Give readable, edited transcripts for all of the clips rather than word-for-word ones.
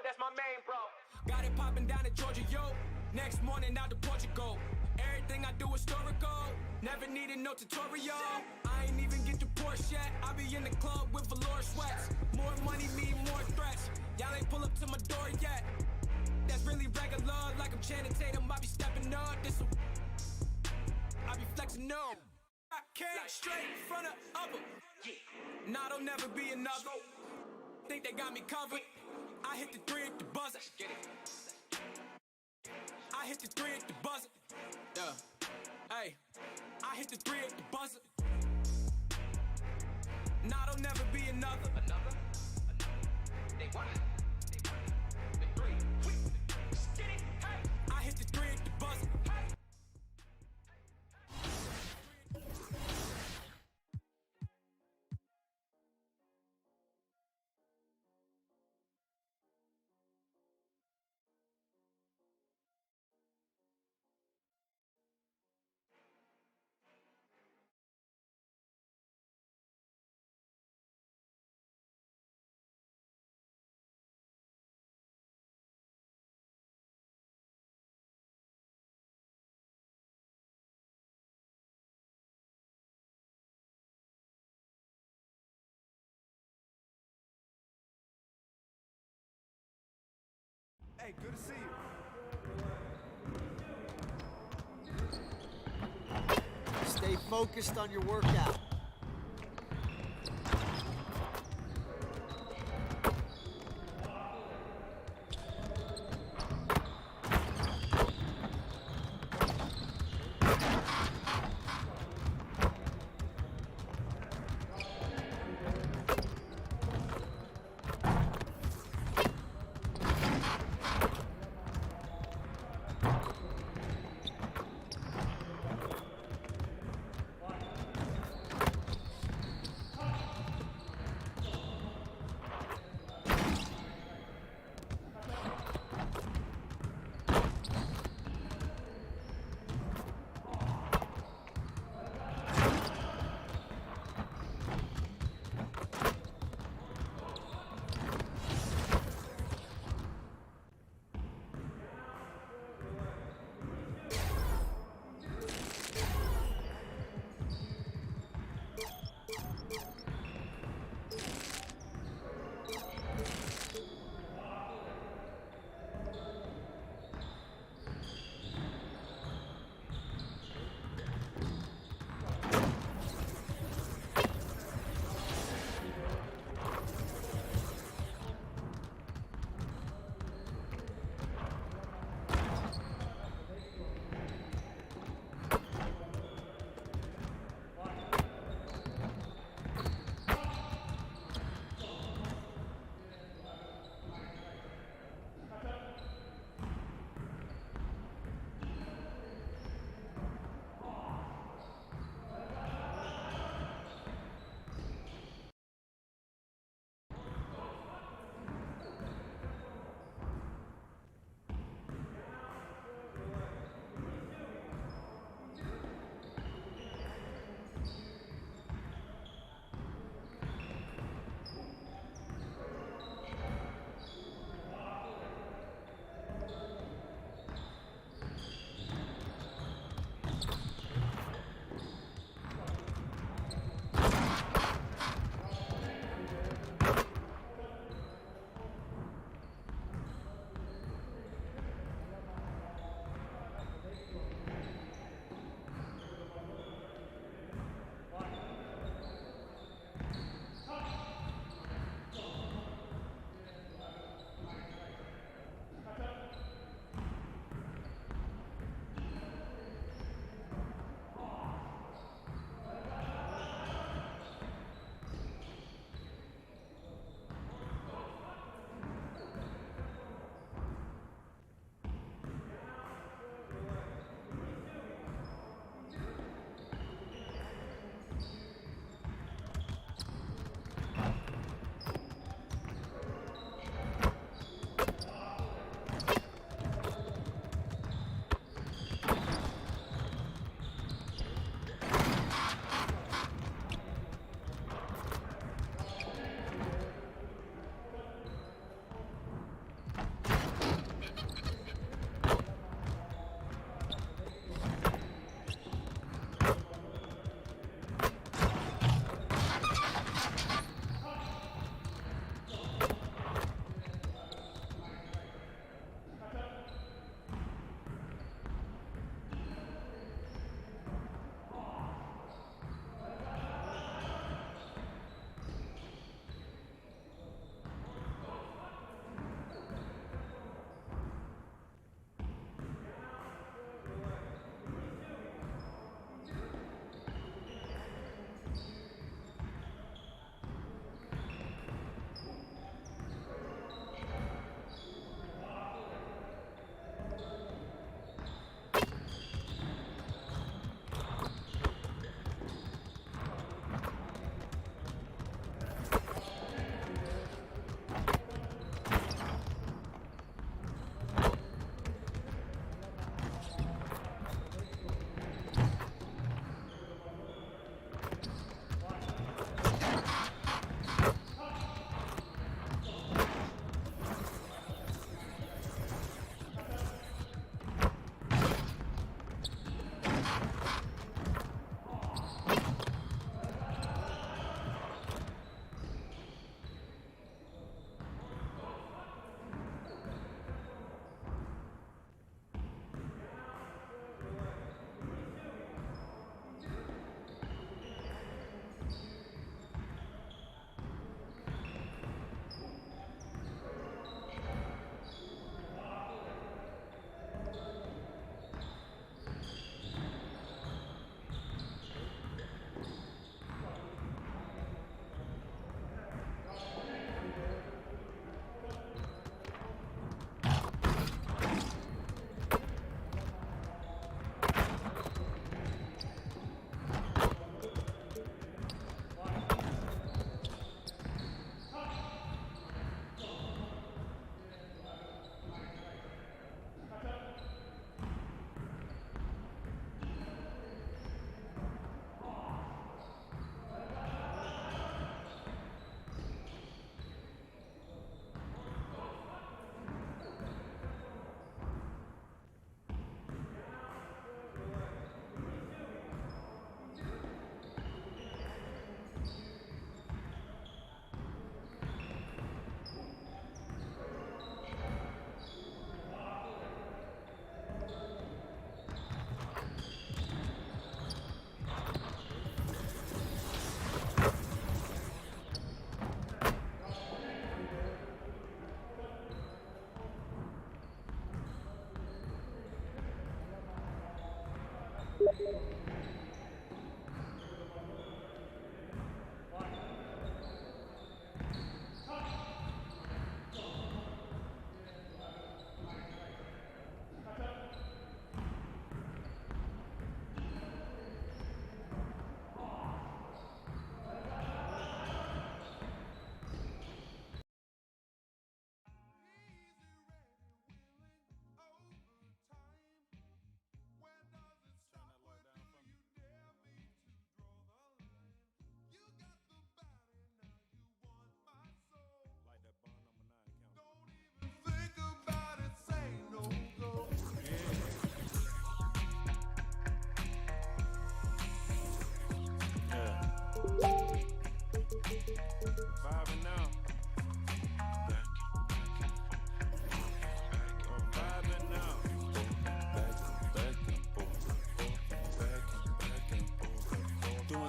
but that's my main bro. Got it popping down in Georgia, yo. Next morning out to Portugal. Everything I do historical. Never needed no tutorial. I ain't even get to Porsche yet. I be in the club with velour sweats. More money mean more threats. Y'all ain't pull up to my door yet. That's really regular. Like I'm Channing Tatum, I be stepping up. I be flexing up. I can't straight front of upper. Nah, don't never be another. Think they got me covered. I hit the 3 at the buzzer. I hit the 3 at the buzzer. Yeah. Hey, I hit the 3 at the buzzer. Nah, don't never be another. They want it. The 3. Get it. Hey. I hit the 3 at the buzzer. Hey, good to see you. Stay focused on your workout.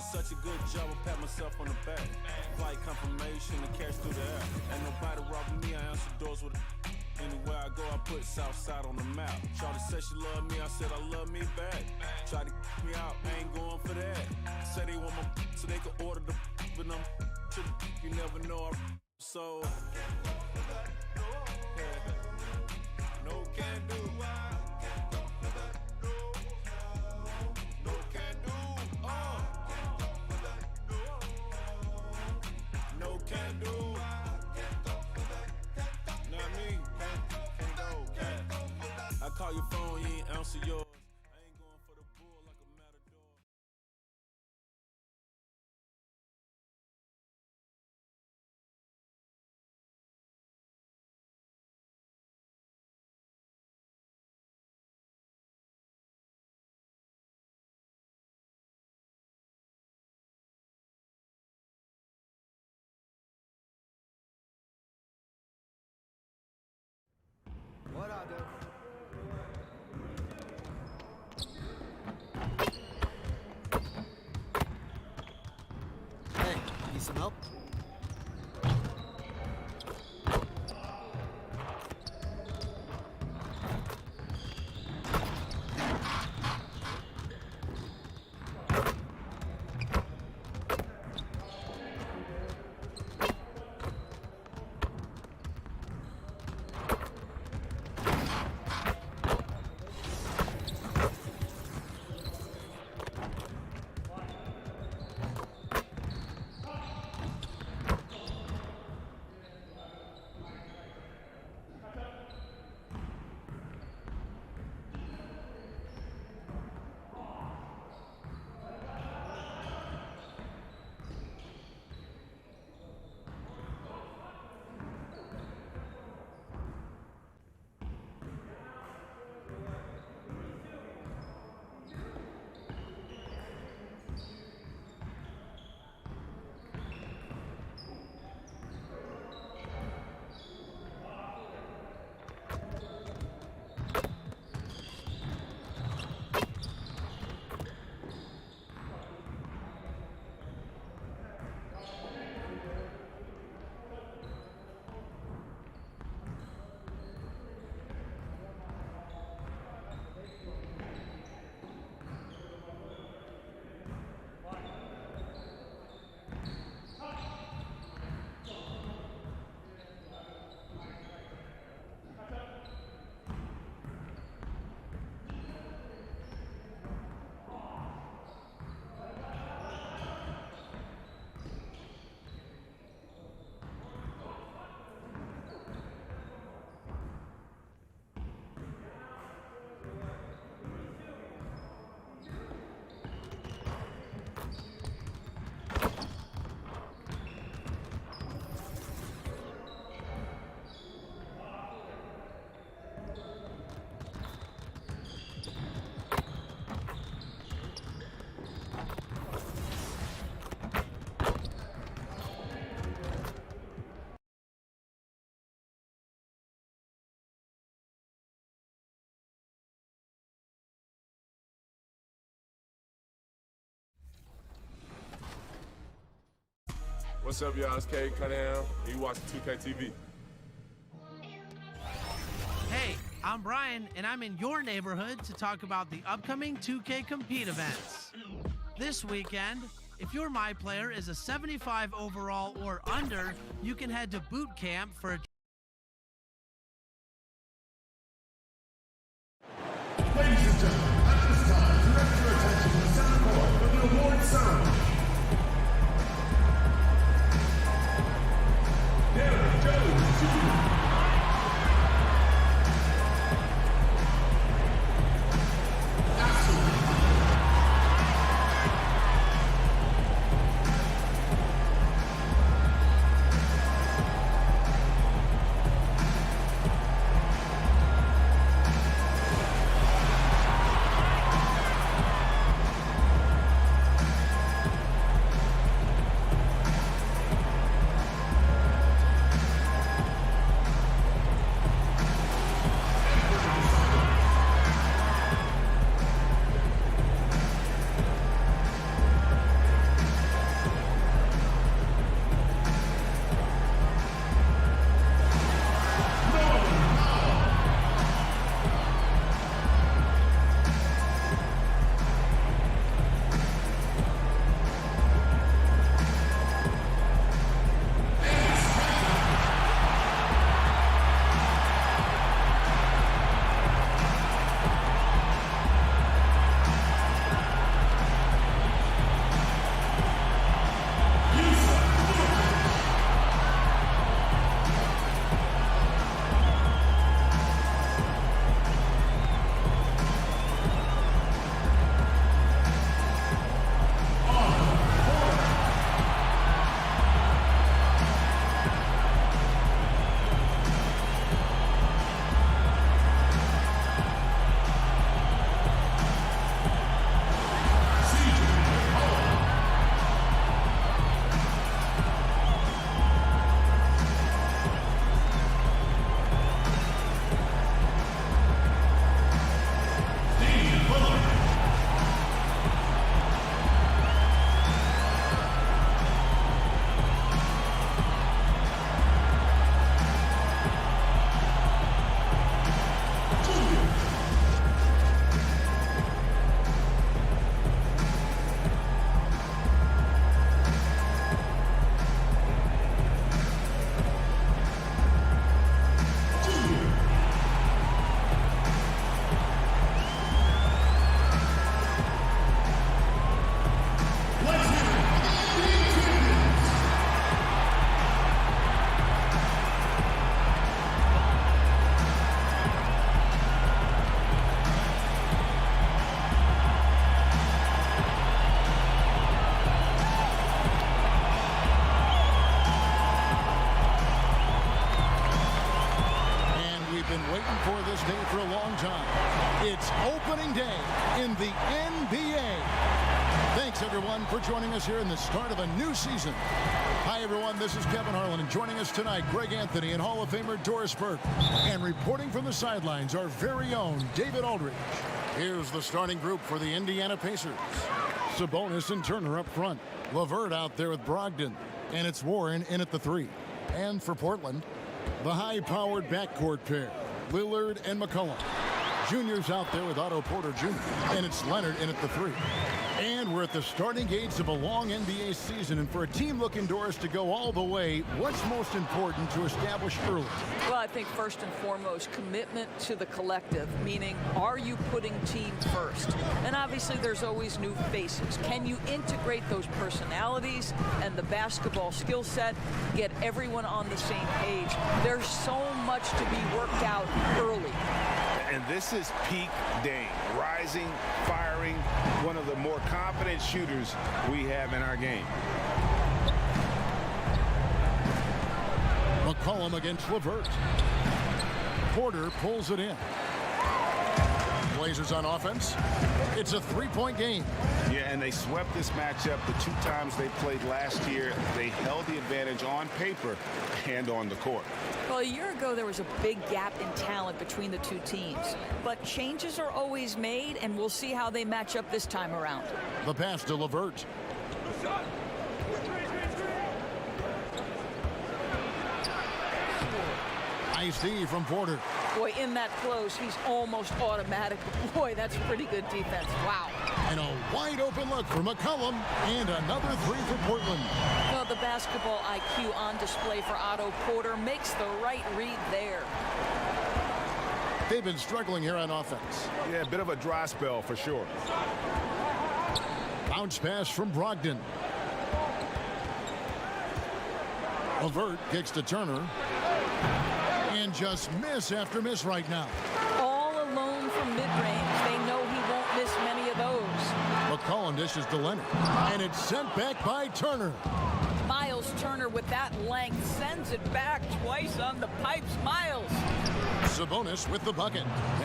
Doing such a good job, I pat myself on the back. Flight confirmation, the cash through the air. Ain't nobody robbing me, I answer doors with a. Anywhere I go, I put Southside on the map. Shawty said she love me, I said I love me back. Try to kick me out, I ain't going for that. Say they want my so they can order the but I'm to the you never know I so no can do. No can do. No can do. Not me. Can't go. I call your phone, you ain't answer yours. I ain't going for the bull like a matador. What I do? Hey, need some help? What's up, y'all? It's Cade Cunningham. You watching 2K TV. Hey, I'm Brian, and I'm in your neighborhood to talk about the upcoming 2K Compete events. This weekend, if your My Player is a 75 overall or under, you can head to boot camp for a Ladies and gentlemen, at this time, direct your attention to the center court for the award ceremony. There goes to this day for a long time. It's opening day in the NBA. Thanks, everyone, for joining us here in the start of a new season. Hi, everyone. This is Kevin Harlan, and joining us tonight, Greg Anthony and Hall of Famer Doris Burke. And reporting from the sidelines, our very own David Aldridge. Here's the starting group for the Indiana Pacers. Sabonis and Turner up front. LeVert out there with Brogdon. And it's Warren in at the 3. And for Portland, the high-powered backcourt pair, Lillard and McCollum. Junior's out there with Otto Porter Jr. And it's Leonard in at the 3. And we're at the starting gates of a long NBA season. And for a team looking, Doris, to go all the way, what's most important to establish early? Well, I think first and foremost, commitment to the collective, meaning are you putting team first? And obviously there's always new faces. Can you integrate those personalities and the basketball skill set, get everyone on the same page? There's so much to be worked out early. And this is peak Dame, rising, firing, one of the more confident shooters we have in our game. McCollum against LeVert. Porter pulls it in. Blazers on offense. It's a three-point game. Yeah, and they swept this matchup the 2 times they played last year. They held the advantage on paper and on the court. Well, a year ago, there was a big gap in talent between the two teams. But changes are always made, and we'll see how they match up this time around. The pass to LeVert. Nice D from Porter. Boy, in that close, he's almost automatic. Boy, that's pretty good defense. Wow. And a wide open look for McCollum, and another 3 for Portland. Well, the basketball IQ on display for Otto Porter makes the right read there. They've been struggling here on offense. Yeah, a bit of a dry spell for sure. Bounce pass from Brogdon. LeVert kicks to Turner. And just miss after miss right now. All alone from mid-range. They know he won't miss many of those. McCollum dishes to Leonard. And it's sent back by Turner. Miles Turner with that length sends it back twice on the pipes. Miles. Sabonis with the bucket.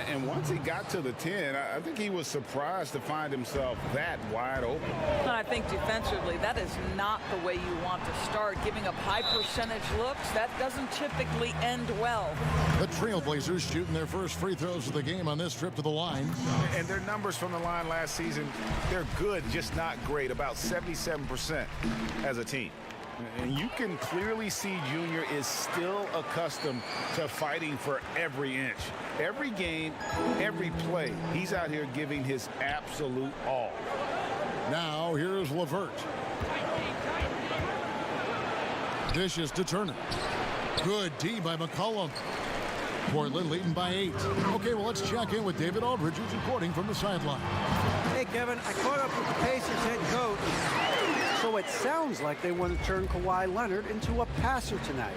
And once he got to the 10, I think he was surprised to find himself that wide open. I think defensively, that is not the way you want to start. Giving up high percentage looks, that doesn't typically end well. The Trailblazers shooting their first free throws of the game on this trip to the line. And their numbers from the line last season, they're good, just not great, about 77% as a team. And you can clearly see Junior is still accustomed to fighting for every inch. Every game, every play, he's out here giving his absolute all. Now here's LeVert. Dishes to Turner. Good D by McCollum. Portland leading by 8. Okay, well, let's check in with David Aldridge, who's reporting from the sideline. Hey, Kevin, I caught up with the Pacers head coach. So it sounds like they want to turn Kawhi Leonard into a passer tonight.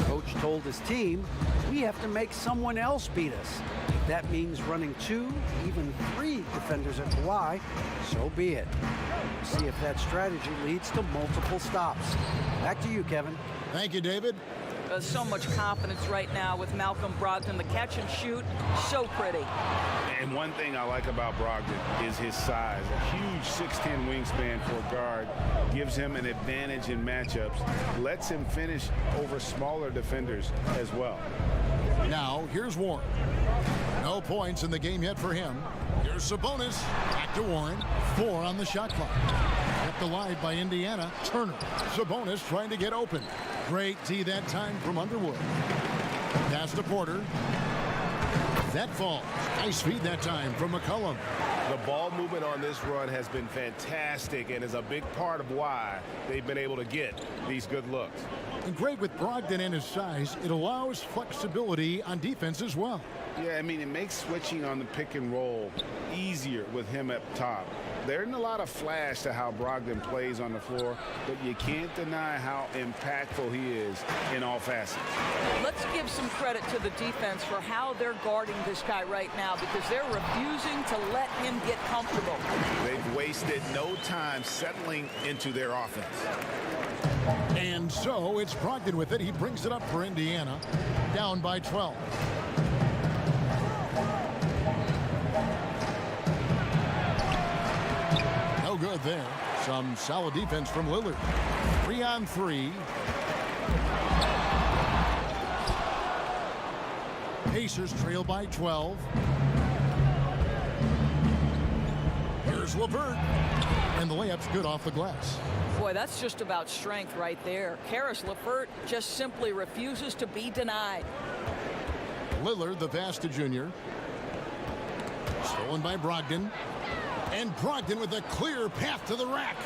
Coach told his team, we have to make someone else beat us. If that means running 2, even 3 defenders at Kawhi, so be it. See if that strategy leads to multiple stops. Back to you, Kevin. Thank you, David. So much confidence right now with Malcolm Brogdon. The catch and shoot, so pretty. And one thing I like about Brogdon is his size. A huge 6'10" wingspan for a guard gives him an advantage in matchups, lets him finish over smaller defenders as well. Now, here's Warren. No points in the game yet for him. Here's Sabonis. Back to Warren. 4 on the shot clock. Kept alive by Indiana. Turner. Sabonis trying to get open. Great D that time from Underwood. Pass to Porter. That falls. Nice feed that time from McCollum. The ball movement on this run has been fantastic and is a big part of why they've been able to get these good looks. And great with Brogdon and his size, it allows flexibility on defense as well. Yeah, I mean, it makes switching on the pick and roll easier with him up top. There isn't a lot of flash to how Brogdon plays on the floor, but you can't deny how impactful he is in all facets. Let's give some credit to the defense for how they're guarding this guy right now, because they're refusing to let him get comfortable. They've wasted no time settling into their offense. And so it's Brogdon with it. He brings it up for Indiana, down by 12. right there. Some solid defense from Lillard. 3-on-3. Pacers trail by 12. Here's LeVert. And the layup's good off the glass. Boy, that's just about strength right there. Karis LeVert just simply refuses to be denied. Lillard, the pass to Junior. Stolen by Brogdon. And Brogdon with a clear path to the rack.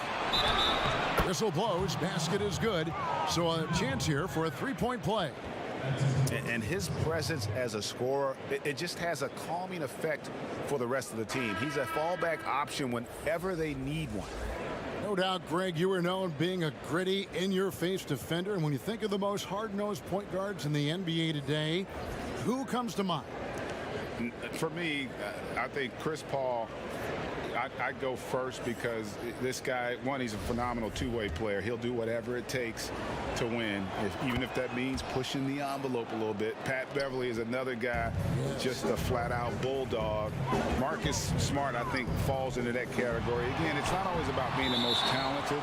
Whistle blows. Basket is good. So a chance here for a three-point play. And his presence as a scorer, it just has a calming effect for the rest of the team. He's a fallback option whenever they need one. No doubt, Greg, you are known being a gritty, in-your-face defender. And when you think of the most hard-nosed point guards in the NBA today, who comes to mind? For me, I think Chris Paul, I'd go first because this guy, one, he's a phenomenal two-way player. He'll do whatever it takes to win, even if that means pushing the envelope a little bit. Pat Beverly is another guy, just a flat-out bulldog. Marcus Smart, I think, falls into that category. Again, it's not always about being the most talented,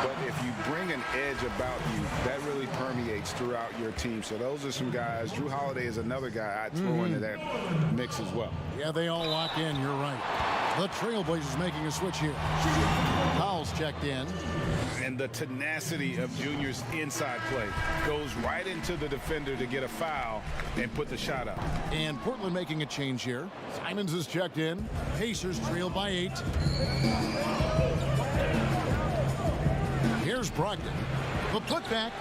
but if you bring an edge about you, that really permeates throughout your team. So those are some guys. Drew Holiday is another guy I'd throw into that mix as well. Yeah, they all lock in. You're right. The Trailblazers making a switch here. Fouls checked in. And the tenacity of Junior's inside play goes right into the defender to get a foul and put the shot up. And Portland making a change here. Simons is checked in. Pacers trail by 8. Here's Brogdon. The putback.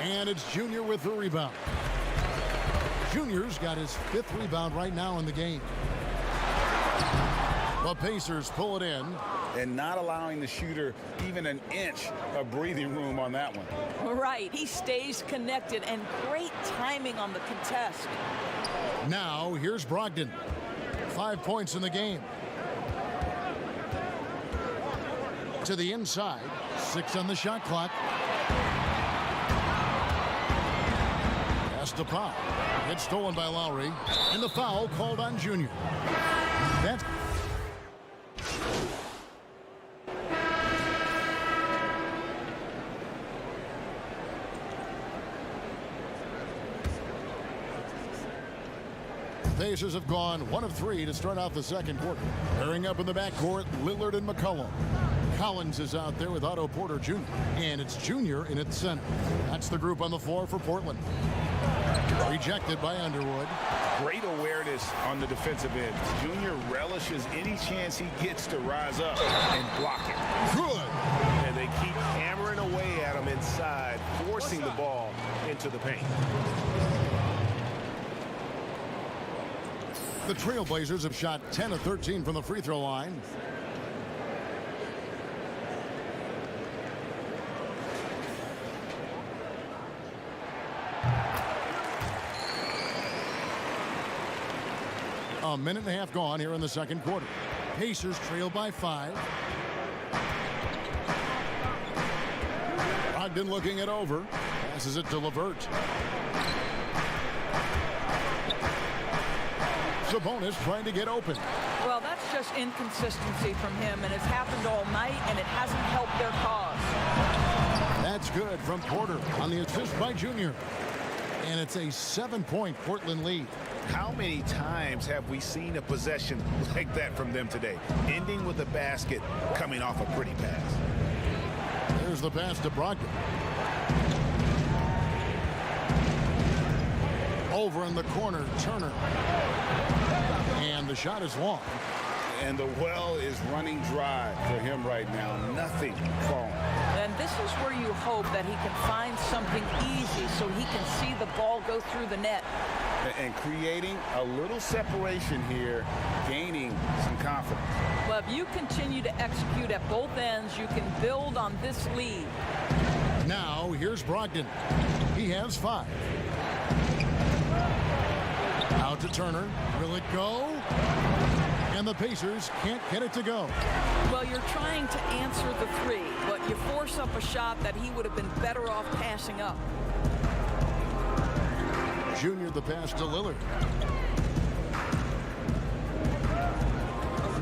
And it's Junior with the rebound. Junior's got his 5th rebound right now in the game. The Pacers pull it in. And not allowing the shooter even an inch of breathing room on that one. Right. He stays connected, and great timing on the contest. Now, here's Brogdon. 5 points in the game. To the inside. 6 on the shot clock. Pass to Pop. It's stolen by Lowry. And the foul called on Junior. That's Pacers have gone 1 of 3 to start out the second quarter. Pairing up in the backcourt, Lillard and McCollum. Collins is out there with Otto Porter Jr. And it's Junior in at center. That's the group on the floor for Portland. Rejected by Underwood. Great awareness on the defensive end. Junior relishes any chance he gets to rise up and block it. Good. And they keep hammering away at him inside, forcing the ball into the paint. The Trailblazers have shot 10 of 13 from the free throw line. A minute and a half gone here in the second quarter. Pacers trail by 5. Brogdon looking it over. Passes it to LeVert. Sabonis trying to get open. Well, that's just inconsistency from him, and it's happened all night, and it hasn't helped their cause. That's good from Porter on the assist by Junior. And it's a 7-point Portland lead. How many times have we seen a possession like that from them today? Ending with a basket, coming off a pretty pass. There's the pass to Brogdon. Over in the corner, Turner. And the shot is long. And the well is running dry for him right now. Nothing falling. And this is where you hope that he can find something easy so he can see the ball go through the net. And creating a little separation here, gaining some confidence. Well, if you continue to execute at both ends, you can build on this lead. Now, here's Brogdon. He has 5. Out to Turner. Will it go? And the Pacers can't get it to go. Well, you're trying to answer the 3, but you force up a shot that he would have been better off passing up. Junior the pass to Lillard.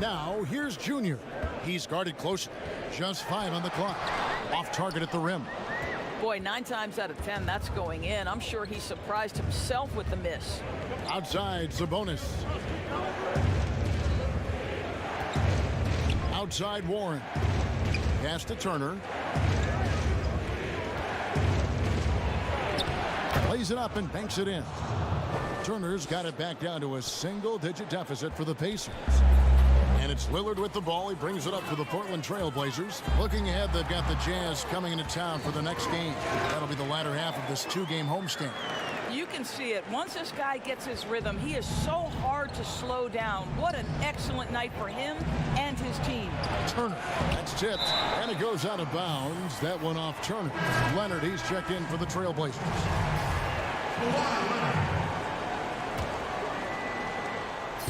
Now, here's Junior. He's guarded closely. Just 5 on the clock. Off target at the rim. Boy, 9 times out of 10, that's going in. I'm sure he surprised himself with the miss. Outside, Sabonis. Outside, Warren. Pass to Turner. Lays it up and banks it in. Turner's got it back down to a single-digit deficit for the Pacers. And it's Lillard with the ball. He brings it up for the Portland Trail Blazers. Looking ahead, they've got the Jazz coming into town for the next game. That'll be the latter half of this 2-game homestand. You can see it. Once this guy gets his rhythm, he is so hard to slow down. What an excellent night for him and his team. Turner, that's tipped, and it goes out of bounds. That one off Turner. Leonard, he's checked in for the Trail Blazers.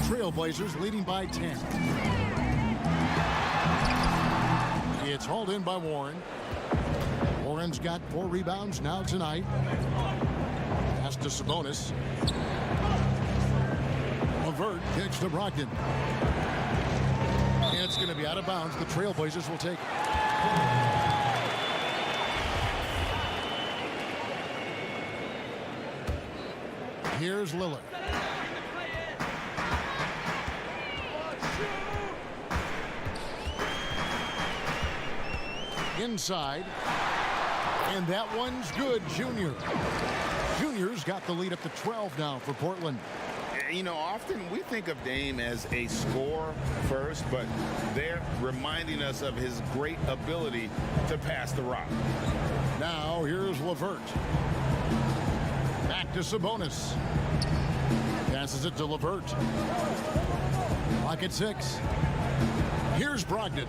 Trailblazers leading by 10. It's hauled in by Warren. Warren's got 4 rebounds now tonight. Pass to Sabonis. Levert kicks to Brogdon. And it's going to be out of bounds. The Trailblazers will take it. Here's Lillard. Inside. And that one's good, Junior. Junior's got the lead up to 12 now for Portland. You know, often we think of Dame as a scorer first, but they're reminding us of his great ability to pass the rock. Now here's Levert. Back to Sabonis. Passes it to Levert. Clock at 6. Here's Brogdon.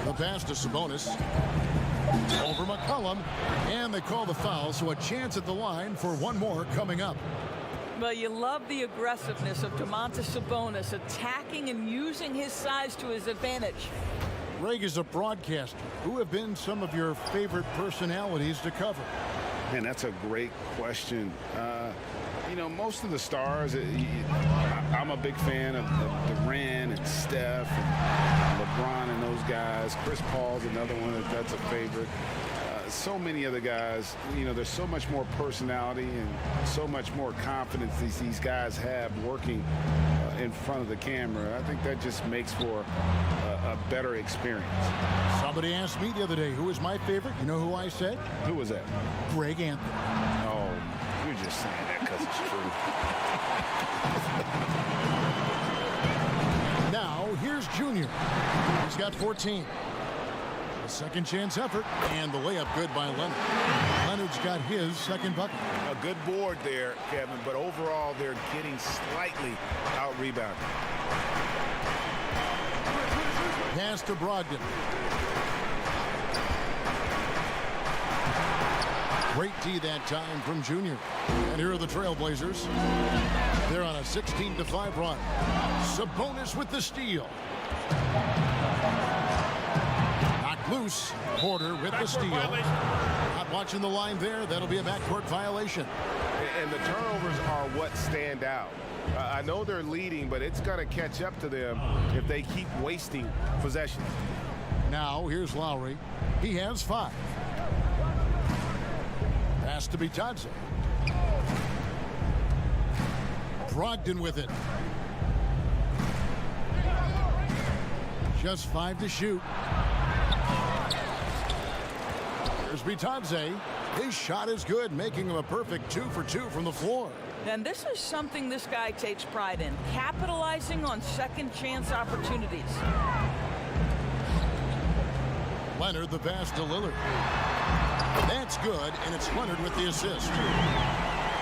The pass to Sabonis. Over McCollum. And they call the foul, so a chance at the line for one more coming up. Well, you love the aggressiveness of Domantas Sabonis attacking and using his size to his advantage. Greg is a broadcaster. Who have been some of your favorite personalities to cover? Man, that's a great question. You know, most of the stars, I'm a big fan of Durant and Steph and LeBron and those guys. Chris Paul's another one that's a favorite. So many of the guys, you know, there's so much more personality and so much more confidence these guys have working in front of the camera. I think that just makes for a better experience. Somebody asked me the other day, who is my favorite? You know who I said? Who was that? Greg Anthony. Oh, you're just saying that because it's true. Now, here's Junior. He's got 14. A second chance effort, and the layup good by Leonard. Leonard's got his second bucket. A good board there, Kevin, but overall they're getting slightly out-rebounded. Pass to Brogdon. Great D that time from Junior. And here are the Trailblazers. They're on a 16-5 run. Sabonis with the steal. Knocked loose. Porter with the steal. Not watching the line there. That'll be a backcourt violation. And the turnovers are what stand out. I know they're leading, but it's going to catch up to them if they keep wasting possessions. Now, here's Lowry. He has 5. Pass to Bitadze. Brogdon with it. Just 5 to shoot. Here's Bitadze. His shot is good, making him a perfect 2 for 2 from the floor. And this is something this guy takes pride in, capitalizing on second chance opportunities. Leonard, the pass to Lillard. That's good, and it's Leonard with the assist.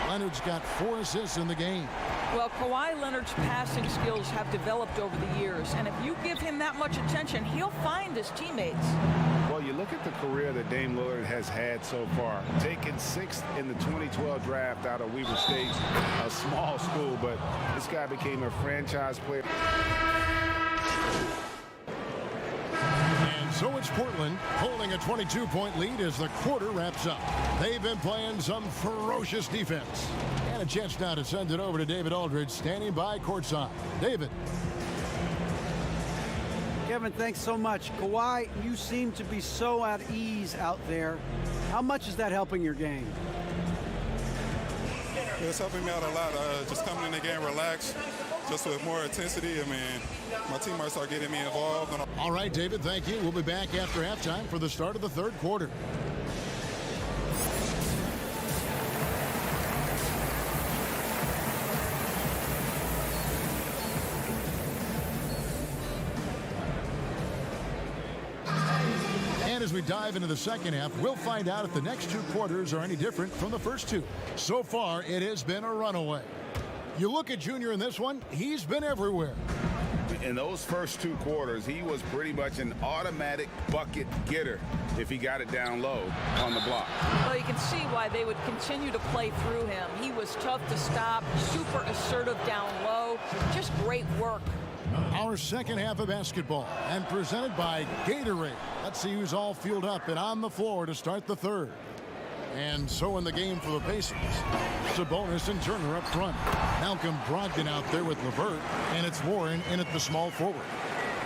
Leonard's got 4 assists in the game. Well, Kawhi Leonard's passing skills have developed over the years, and if you give him that much attention, he'll find his teammates. Well, you look at the career that Dame Lillard has had so far. Taken 6th in the 2012 draft out of Weber State, a small school, but this guy became a franchise player. And so it's Portland holding a 22-point lead as the quarter wraps up. They've been playing some ferocious defense. And a chance now to send it over to David Aldridge, standing by courtside. David. Kevin, thanks so much. Kawhi, you seem to be so at ease out there. How much is that helping your game? It's helping me out a lot. Just coming in the game relaxed, just with more intensity. I mean, my teammates are getting me involved. All right, David, thank you. We'll be back after halftime for the start of the third quarter. And as we dive into the second half, we'll find out if the next two quarters are any different from the first two. So far, it has been a runaway. You look at Junior in this one, he's been everywhere. In those first two quarters, he was pretty much an automatic bucket getter if he got it down low on the block. Well, you can see why they would continue to play through him. He was tough to stop, super assertive down low, just great work. Our second half of basketball, and presented by Gatorade. Let's see who's all fueled up and on the floor to start the third. And so in the game for the Pacers, Sabonis and Turner up front. Malcolm Brogdon out there with LeVert, and it's Warren in at the small forward.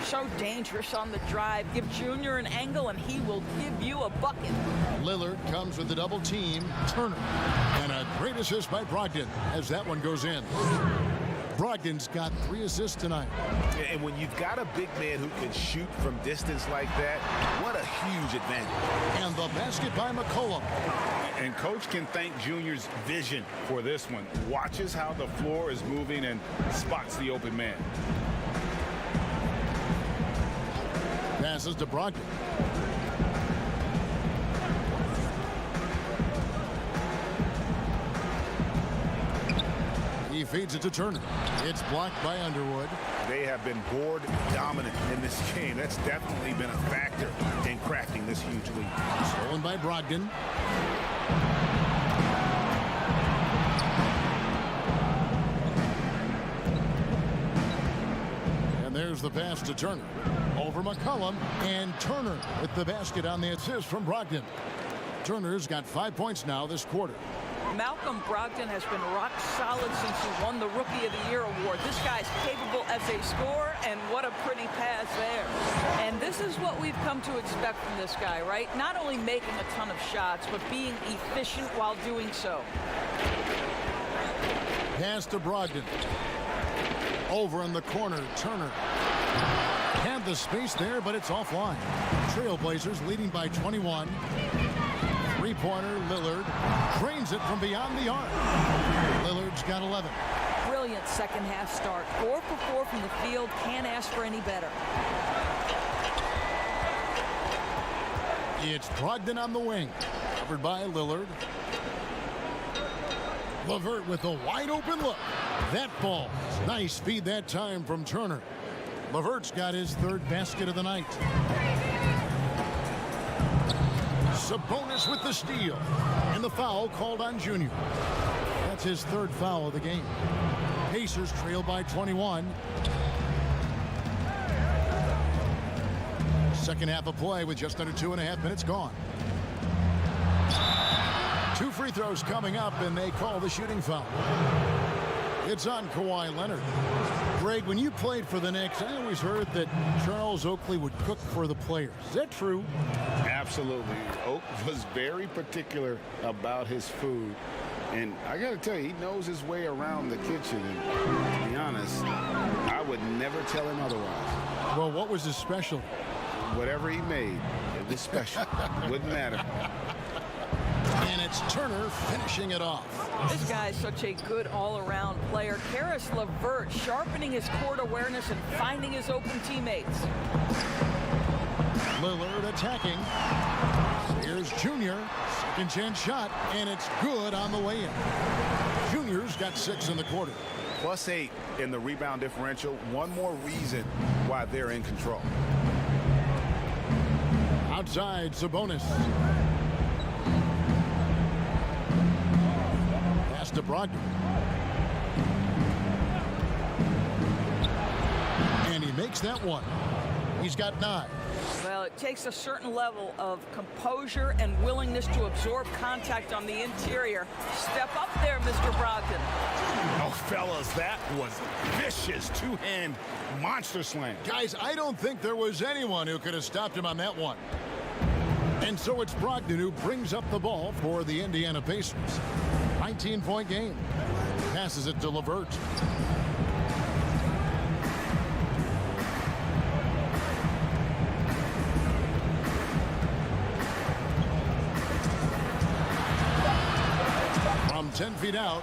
So dangerous on the drive. Give Junior an angle, and he will give you a bucket. Lillard comes with the double team. Turner. And a great assist by Brogdon as that one goes in. Brogdon's got 3 assists tonight. And when you've got a big man who can shoot from distance like that, what a huge advantage. And the basket by McCollum. And Coach can thank Junior's vision for this one. Watches how the floor is moving and spots the open man. Passes to Brogdon. He feeds it to Turner. It's blocked by Underwood. They have been board dominant in this game. That's definitely been a factor in crafting this huge lead. Stolen by Brogdon. And there's the pass to Turner. Over McCollum, and Turner with the basket on the assist from Brogdon. Turner's got 5 points now this quarter. Malcolm Brogdon has been rock solid since he won the Rookie of the Year award. This guy's capable as a scorer, and what a pretty pass there. And this is what we've come to expect from this guy, right? Not only making a ton of shots, but being efficient while doing so. Pass to Brogdon. Over in the corner, Turner. Had the space there, but it's offline. Trailblazers leading by 21. Three-pointer, Lillard drains it from beyond the arc. Lillard's got 11. Brilliant second half start. 4 for 4 from the field. Can't ask for any better. It's Brogdon on the wing. Covered by Lillard. LeVert with a wide-open look. That ball. Nice feed that time from Turner. LeVert's got his third basket of the night. Sabonis with the steal. And the foul called on Junior. That's his third foul of the game. Pacers trail by 21. Second half of play with just under 2.5 minutes gone. 2 free throws coming up, and they call the shooting foul. It's on Kawhi Leonard. Greg, when you played for the Knicks, I always heard that Charles Oakley would cook for the players. Is that true? Absolutely. Oak was very particular about his food. And I got to tell you, he knows his way around the kitchen. And to be honest, I would never tell him otherwise. Well, what was his specialty? Whatever he made, it was special. Wouldn't matter. And it's Turner finishing it off. This guy is such a good all-around player. Karis LeVert sharpening his court awareness and finding his open teammates. Lillard attacking. Here's Junior. Second chance shot, and it's good on the way in. Junior's got 6 in the quarter. +8 in the rebound differential. One more reason why they're in control. Outside, Sabonis. Pass to Brogdon. And he makes that one. He's got 9. Well, it takes a certain level of composure and willingness to absorb contact on the interior. Step up there, Mr. Brogdon. Oh, fellas, that was vicious two-hand monster slam. Guys, I don't think there was anyone who could have stopped him on that one. And so it's Brogdon who brings up the ball for the Indiana Pacers. 19-point game. Passes it to LeVert. From 10 feet out.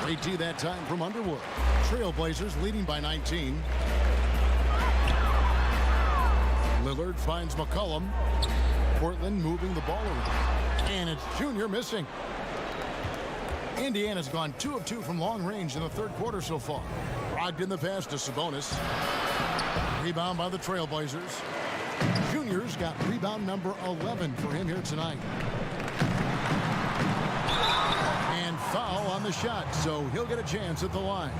Great D that time from Underwood. Trailblazers leading by 19. Lillard finds McCollum. Portland moving the ball around. And it's Junior missing. Indiana's gone 2 of 2 from long range in the third quarter so far. Brogdon the pass to Sabonis. Rebound by the Trailblazers. Junior's got rebound number 11 for him here tonight. And foul on the shot, so he'll get a chance at the line.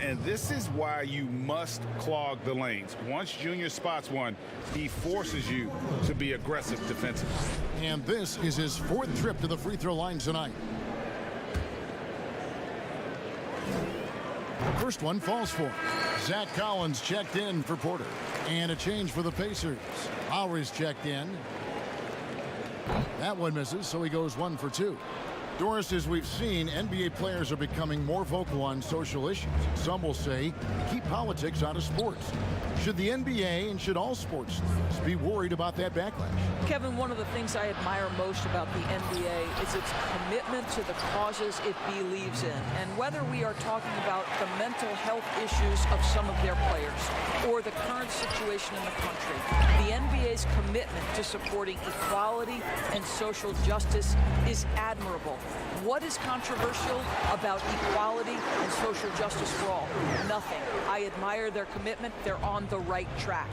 And this is why you must clog the lanes. Once Junior spots one, he forces you to be aggressive defensively. And this is his 4th trip to the free throw line tonight. First one falls for him. Zach Collins checked in for Porter. And a change for the Pacers. Lowry's checked in. That one misses, so he goes 1 for 2. Doris, as we've seen, NBA players are becoming more vocal on social issues. Some will say, keep politics out of sports. Should the NBA and should all sports leagues be worried about that backlash? Kevin, one of the things I admire most about the NBA is its commitment to the causes it believes in. And whether we are talking about the mental health issues of some of their players or the current situation in the country, the NBA's commitment to supporting equality and social justice is admirable. What is controversial about equality and social justice for all? Nothing. I admire their commitment. They're on the right track.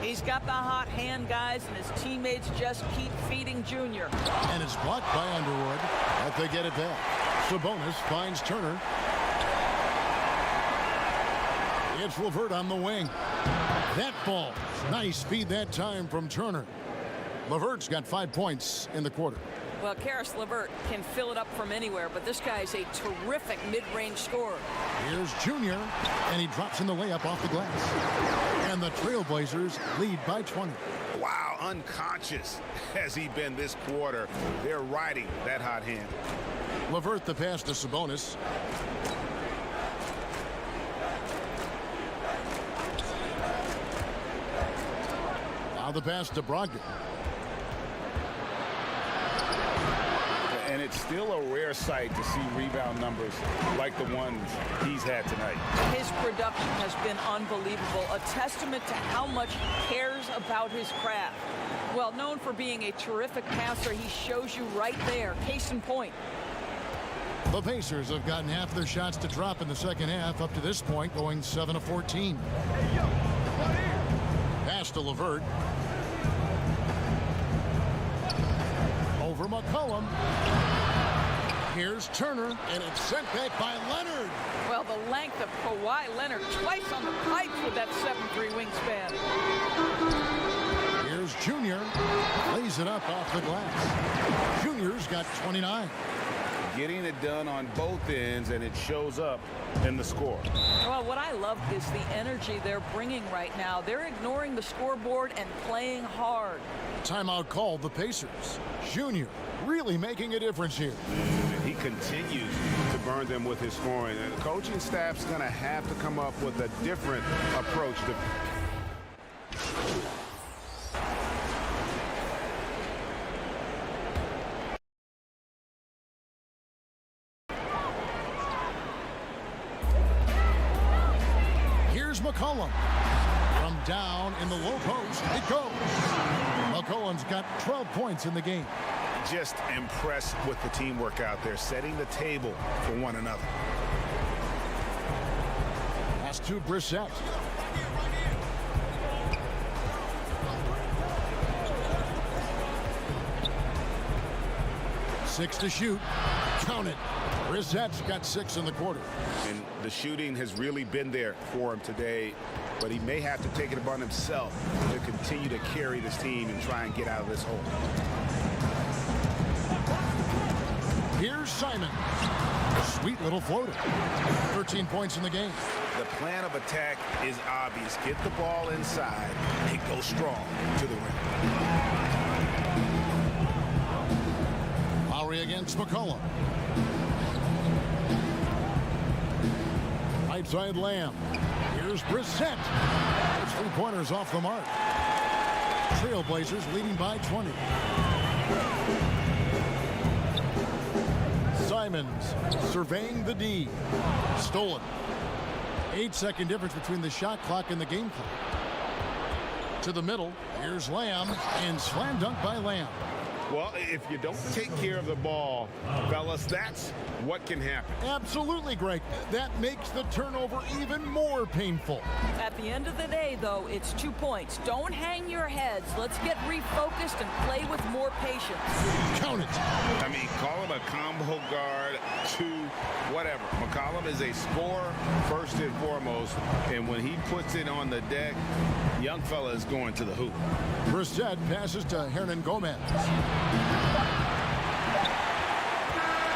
He's got the hot hand, guys, and his teammates just keep feeding Junior. And it's blocked by Underwood, but they get it back. Sabonis finds Turner. It's LeVert on the wing. That ball, nice feed that time from Turner. LeVert's got 5 points in the quarter. Well, Karis LeVert can fill it up from anywhere, but this guy is a terrific mid-range scorer. Here's Junior, and he drops in the layup off the glass. And the Trailblazers lead by 20. Wow, unconscious has he been this quarter. They're riding that hot hand. LeVert the pass to Sabonis. Now the pass to Brogdon. And it's still a rare sight to see rebound numbers like the ones he's had tonight. His production has been unbelievable, a testament to how much he cares about his craft. Well, known for being a terrific passer, he shows you right there. Case in point. The Pacers have gotten half their shots to drop in the second half up to this point, going 7 of 14. Pass to LeVert. Over McCollum. Here's Turner, and it's sent back by Leonard. Well, the length of Kawhi Leonard twice on the pipes with that 7'3" wingspan. Here's Junior. Lays it up off the glass. Junior's got 29. Getting it done on both ends, and it shows up in the score. Well, what I love is the energy they're bringing right now. They're ignoring the scoreboard and playing hard. Timeout called the Pacers. Junior really making a difference here. He continues to burn them with his scoring. And the coaching staff's going to have to come up with a different approach to. Here's McCollum. From down in the low post, it goes. McCollum's got 12 points in the game. Just impressed with the teamwork out there, setting the table for one another. Pass to Brissett. Six to shoot. Count it. Brissett's got 6 in the quarter. And the shooting has really been there for him today. but he may have to take it upon himself to continue to carry this team and try and get out of this hole. Here's Simon. Sweet little floater. 13 points in the game. The plan of attack is obvious. Get the ball inside and go strong to the rim. Lowry against McCollum. Right side Lamb. Here's Brissett. Those 3-pointers off the mark. Trailblazers leading by 20. Simons surveying the D. Stolen. 8-second difference between the shot clock and the game clock. To the middle. Here's Lamb, and slam dunk by Lamb. Well, if you don't take care of the ball, fellas, that's what can happen. Absolutely, Greg. That makes the turnover even more painful. At the end of the day, though, it's 2 points. Don't hang your heads. Let's get refocused and play with more patience. Count it. I mean, call him a combo guard, 2, whatever. McCollum is a scorer first and foremost, and when he puts it on the deck, young fella is going to the hoop. Brissett passes to Hernan Gomez.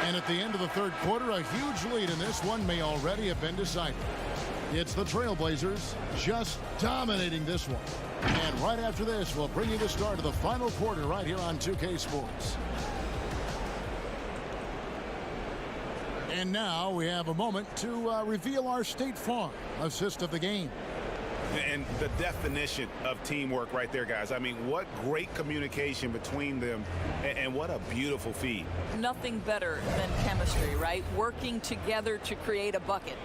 And at the end of the third quarter, a huge lead in this one may already have been decided. It's the Trailblazers just dominating this one. And right after this, we'll bring you the start of the final quarter right here on 2K Sports. And now we have a moment to reveal our State Farm assist of the game. And the definition of teamwork right there, guys. I mean, what great communication between them, and what a beautiful feed. Nothing better than chemistry, right? Working together to create a bucket.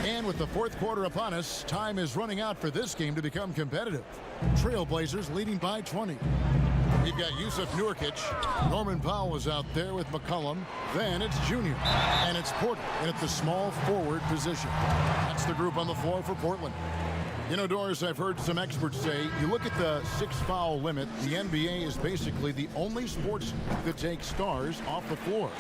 And with the fourth quarter upon us, time is running out for this game to become competitive. Trailblazers leading by 20. We've got Yusuf Nurkic. Norman Powell is out there with McCollum. Then it's Junior. And it's Porter in at the small forward position. That's the group on the floor for Portland. You know, Doris, I've heard some experts say, you look at the 6-foul limit, the NBA is basically the only sports that takes stars off the floor.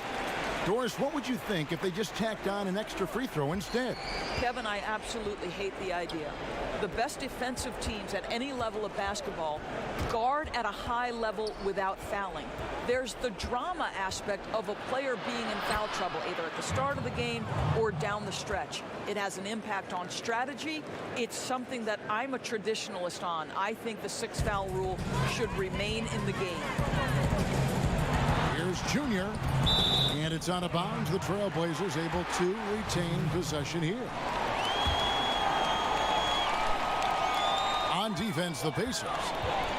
Doris, what would you think if they just tacked on an extra free throw instead? Kevin, I absolutely hate the idea. The best defensive teams at any level of basketball guard at a high level without fouling. There's the drama aspect of a player being in foul trouble, either at the start of the game or down the stretch. It has an impact on strategy. It's something that I'm a traditionalist on. I think the 6-foul rule should remain in the game. Here's Junior. And it's out of bounds. The Trailblazers able to retain possession here. On defense, the Pacers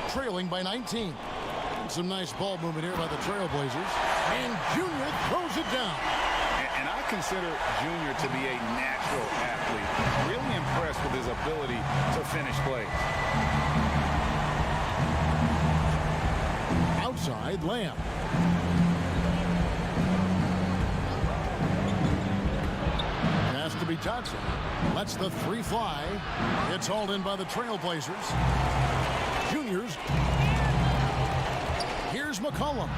trailing by 19. And some nice ball movement here by the Trailblazers. And Junior throws it down. And I consider Junior to be a natural athlete. Really impressed with his ability to finish plays. Outside, Lamb. To be Johnson. Lets the 3 fly. It's hauled in by the Trailblazers. Juniors. Here's McCollum.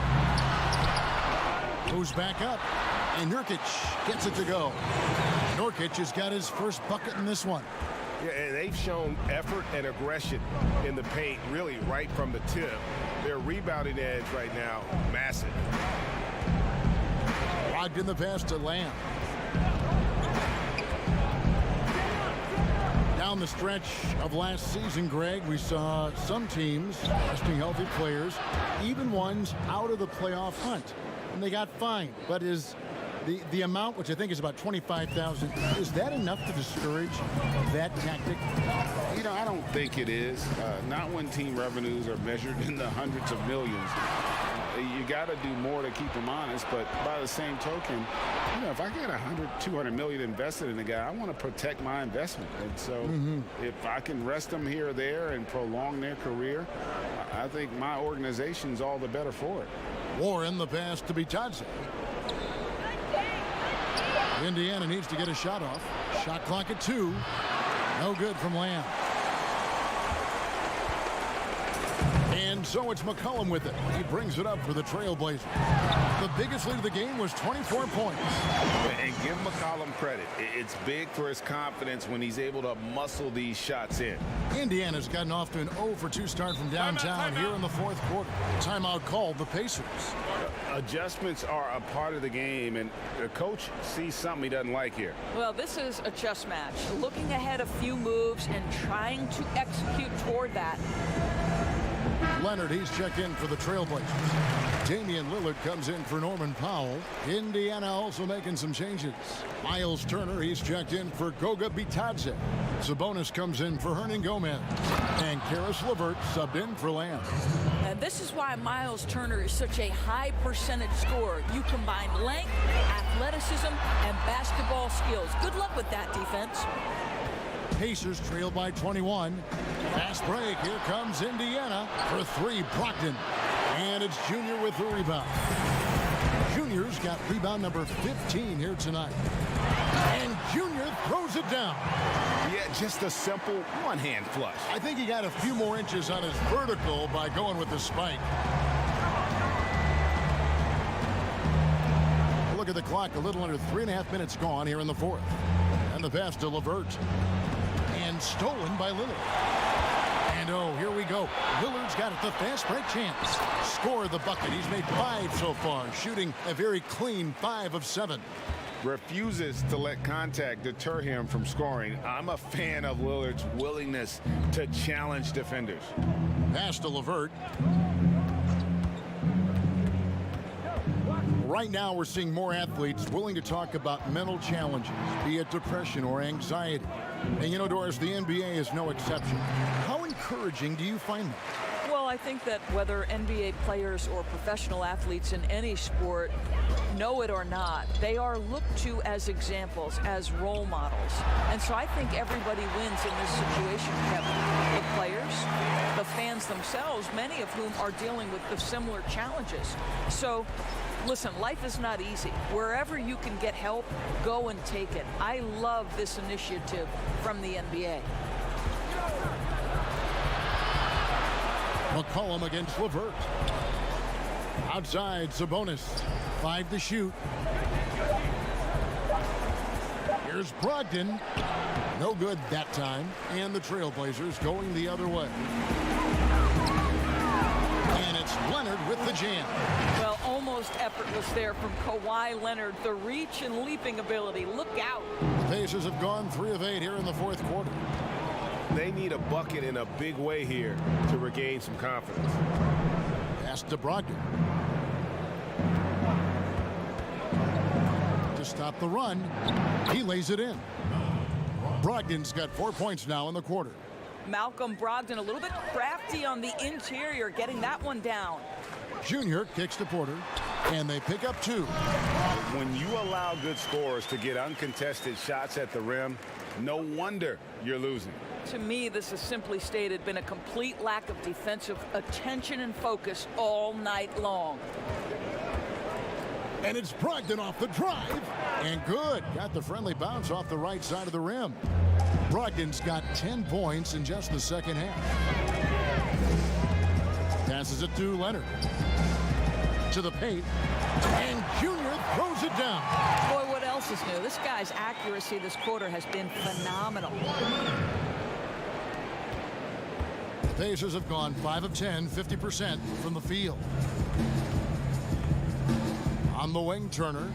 Moves back up. And Nurkic gets it to go. Nurkic has got his first bucket in this one. Yeah, and they've shown effort and aggression in the paint, really right from the tip. Their rebounding edge right now, massive. Logged in the pass to Lamb. Down the stretch of last season, Greg, we saw some teams resting healthy players, even ones out of the playoff hunt, and they got fined. But is the amount, which I think is about $25,000, is that enough to discourage that tactic? You know, I don't think it is. Not when team revenues are measured in the hundreds of millions. You got to do more to keep them honest, but by the same token, you know, if I got $100-200 million invested in a guy, I want to protect my investment. And so if I can rest them here or there and prolong their career, I think my organization's all the better for it. Warren, the pass to Johnson. Indiana needs to get a shot off. Shot clock at 2. No good from Lamb. And so it's McCollum with it. He brings it up for the Trailblazers. The biggest lead of the game was 24 points. And give McCollum credit. It's big for his confidence when he's able to muscle these shots in. Indiana's gotten off to an 0-for-2 start from downtown here in the fourth quarter. Timeout called the Pacers. Adjustments are a part of the game, and the coach sees something he doesn't like here. Well, this is a chess match. Looking ahead a few moves and trying to execute toward that. Leonard, he's checked in for the Trailblazers. Damian Lillard comes in for Norman Powell. Indiana also making some changes. Miles Turner, he's checked in for Goga Bitadze. Sabonis comes in for Hernan Gomez. And Karis LeVert subbed in for Lamb. And this is why Miles Turner is such a high percentage scorer. You combine length, athleticism, and basketball skills. Good luck with that defense. Pacers trail by 21. Fast break. Here comes Indiana for three. Brogdon. And it's Junior with the rebound. Junior's got rebound number 15 here tonight. And Junior throws it down. Yeah, just a simple one-hand flush. I think he got a few more inches on his vertical by going with the spike. Look at the clock. A little under 3.5 minutes gone here in the fourth. And the pass to LeVert. And stolen by Lillard. And oh, here we go. Lillard's got it, the fast break chance. Score the bucket. He's made 5 so far, shooting a very clean 5 of 7. Refuses to let contact deter him from scoring. I'm a fan of Lillard's willingness to challenge defenders. Pass to LeVert. Right now, we're seeing more athletes willing to talk about mental challenges, be it depression or anxiety. And you know, Doris, the NBA is no exception. How encouraging do you find that? Well, I think that whether NBA players or professional athletes in any sport know it or not, they are looked to as examples, as role models. And so I think everybody wins in this situation, Kevin. The players, the fans themselves, many of whom are dealing with the similar challenges. So listen, life is not easy. Wherever you can get help, go and take it. I love this initiative from the NBA. McCollum against LeVert. Outside, Sabonis. 5 to shoot. Here's Brogdon. No good that time. And the Trailblazers going the other way. And it's Leonard with the jam. Well, almost effortless there from Kawhi Leonard. The reach and leaping ability. Look out. The Pacers have gone 3 of 8 here in the fourth quarter. They need a bucket in a big way here to regain some confidence. Pass to Brogdon. To stop the run, he lays it in. Brogdon's got 4 points now in the quarter. Malcolm Brogdon a little bit crafty on the interior, getting that one down. Junior kicks to Porter, and they pick up 2. When you allow good scorers to get uncontested shots at the rim, no wonder you're losing. To me, this has simply stated been a complete lack of defensive attention and focus all night long. And it's Brogdon off the drive. And good. Got the friendly bounce off the right side of the rim. Brogdon's got 10 points in just the second half. Passes it to Leonard. To the paint. And Junior throws it down. Boy, what else is new? This guy's accuracy this quarter has been phenomenal. The Pacers have gone 5 of 10, 50% from the field. On the wing, Turner.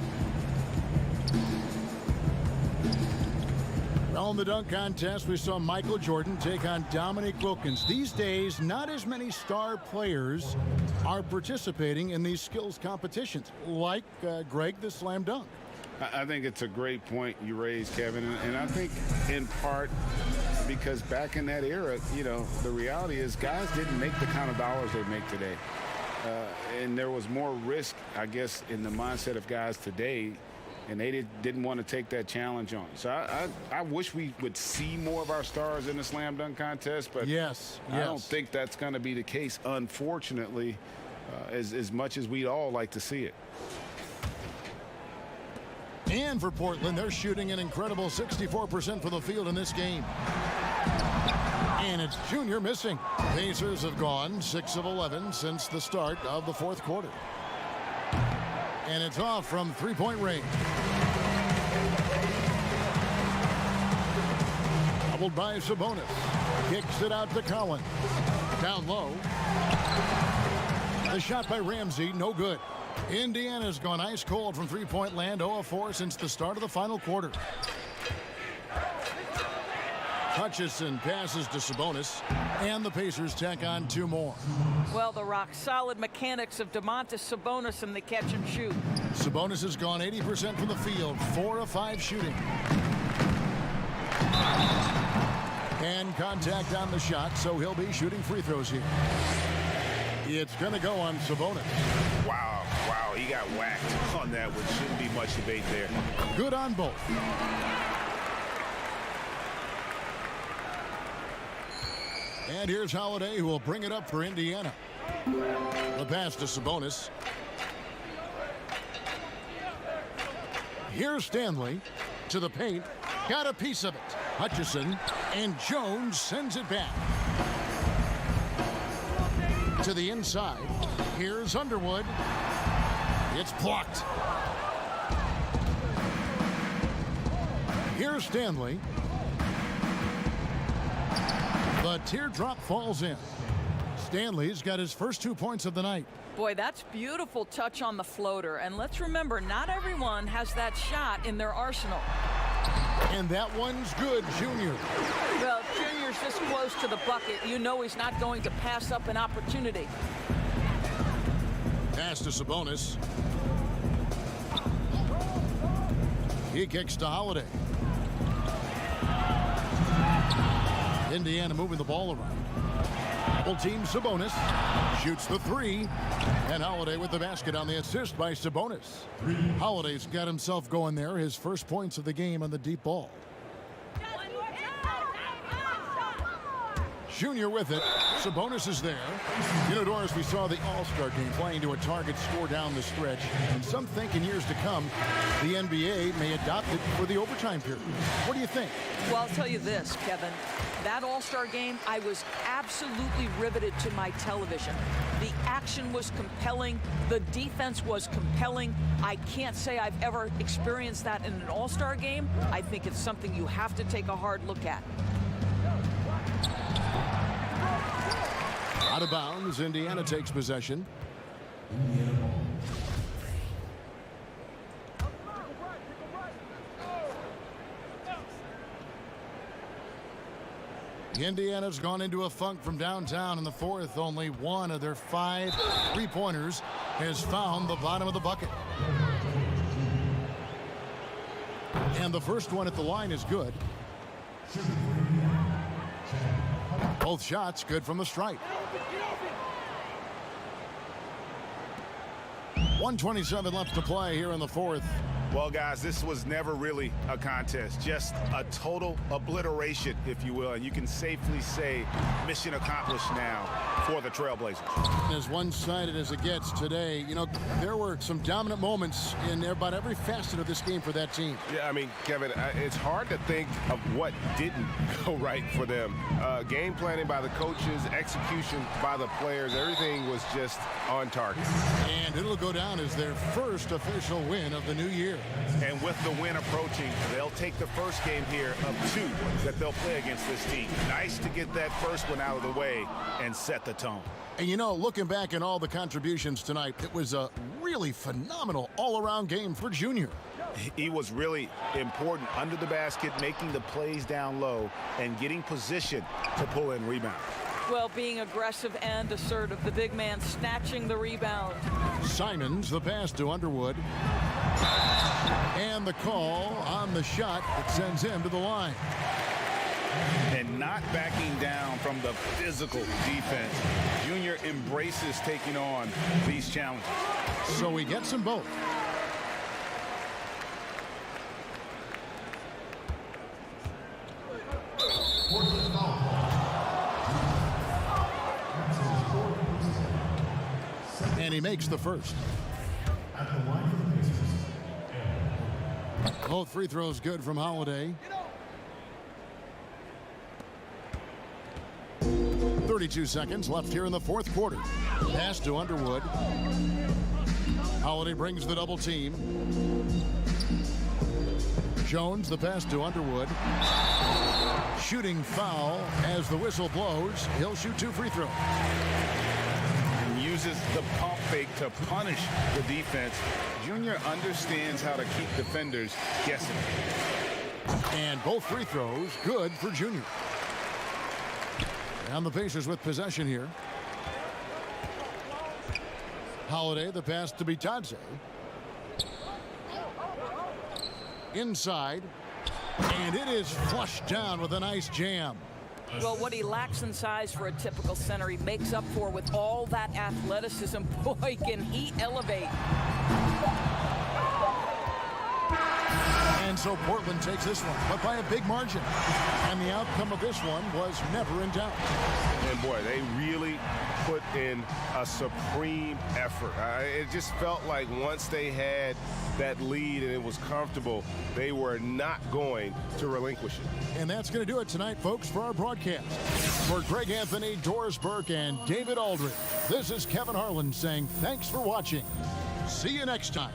Well, in the dunk contest, we saw Michael Jordan take on Dominique Wilkins. These days, not as many star players are participating in these skills competitions, like Greg, the slam dunk. I think it's a great point you raised, Kevin, and I think in part because back in that era, you know, the reality is guys didn't make the kind of dollars they make today. And there was more risk, I guess, in the mindset of guys today, and they didn't want to take that challenge on. So I wish we would see more of our stars in the slam dunk contest, but yes. I don't think that's going to be the case, unfortunately, as much as we'd all like to see it. And for Portland, they're shooting an incredible 64% from the field in this game. And it's Junior missing. Pacers have gone 6 of 11 since the start of the fourth quarter. And it's off from three-point range. Doubled by Sabonis. Kicks it out to Collins. Down low. The shot by Ramsey, no good. Indiana's gone ice cold from three-point land, 0 of 4 since the start of the final quarter. Hutchison passes to Sabonis, and the Pacers tack on 2 more. Well, the rock-solid mechanics of Domantas Sabonis in the catch and shoot. Sabonis has gone 80% from the field, 4 of 5 shooting. And contact on the shot, so he'll be shooting free throws here. It's going to go on Sabonis. Wow, he got whacked on that, which shouldn't be much debate there. Good on both. And here's Holiday, who will bring it up for Indiana. The pass to Sabonis. Here's Stanley to the paint. Got a piece of it. Hutchison, and Jones sends it back. To the inside. Here's Underwood. It's blocked. Here's Stanley. The teardrop falls in. Stanley's got his first 2 points of the night. Boy, that's beautiful touch on the floater. And let's remember, not everyone has that shot in their arsenal. And that one's good, Junior. Well, Junior's this close to the bucket. You know he's not going to pass up an opportunity. Pass to Sabonis. He kicks to Holiday. Indiana moving the ball around. Double team Sabonis. Shoots the 3. And Holiday with the basket on the assist by Sabonis. Holiday's got himself going there. His first points of the game on the deep ball. Junior with it. Sabonis is there. You know, Doris, we saw the All-Star game playing to a target score down the stretch. And some think in years to come, the NBA may adopt it for the overtime period. What do you think? Well, I'll tell you this, Kevin. That All-Star game, I was absolutely riveted to my television. The action was compelling. The defense was compelling. I can't say I've ever experienced that in an All-Star game. I think it's something you have to take a hard look at. Out of bounds, Indiana takes possession. Indiana's gone into a funk from downtown in the fourth. Only one of their 5 three-pointers has found the bottom of the bucket. And the first one at the line is good. Both shots good from the stripe. 1:27 left to play here in the fourth. Well, guys, this was never really a contest, just a total obliteration, if you will. And you can safely say mission accomplished now for the Trailblazers. As one-sided as it gets today, you know, there were some dominant moments in about every facet of this game for that team. Yeah, I mean, Kevin, it's hard to think of what didn't go right for them. Game planning by the coaches, execution by the players, everything was just on target. And it'll go down as their first official win of the new year. And with the win approaching, they'll take the first game here of 2 that they'll play against this team. Nice to get that first one out of the way and set the tone. And you know, looking back at all the contributions tonight, it was a really phenomenal all-around game for Junior. He was really important under the basket, making the plays down low and getting position to pull in rebounds. Well, being aggressive and assertive, the big man snatching the rebound. Simons, the pass to Underwood. And the call on the shot that sends him to the line. And not backing down from the physical defense. Junior embraces taking on these challenges. So he gets them both. And he makes the first. Both free throws good from Holiday. 32 seconds left here in the fourth quarter. Pass to Underwood. Holiday brings the double team. Jones, the pass to Underwood. Shooting foul as the whistle blows. He'll shoot 2 free throws. And uses the pump fake to punish the defense. Junior understands how to keep defenders guessing. And both free throws good for Junior. And the Pacers with possession here. Holiday, the pass to Bitadze. Inside. And it is flushed down with a nice jam. Well, what he lacks in size for a typical center, he makes up for with all that athleticism. Boy, can he elevate. And so Portland takes this one, but by a big margin. And the outcome of this one was never in doubt. And boy, they really put in a supreme effort. It just felt like once they had that lead and it was comfortable, they were not going to relinquish it. And that's going to do it tonight, folks, for our broadcast. For Greg Anthony, Doris Burke, and David Aldridge, this is Kevin Harlan saying thanks for watching. See you next time.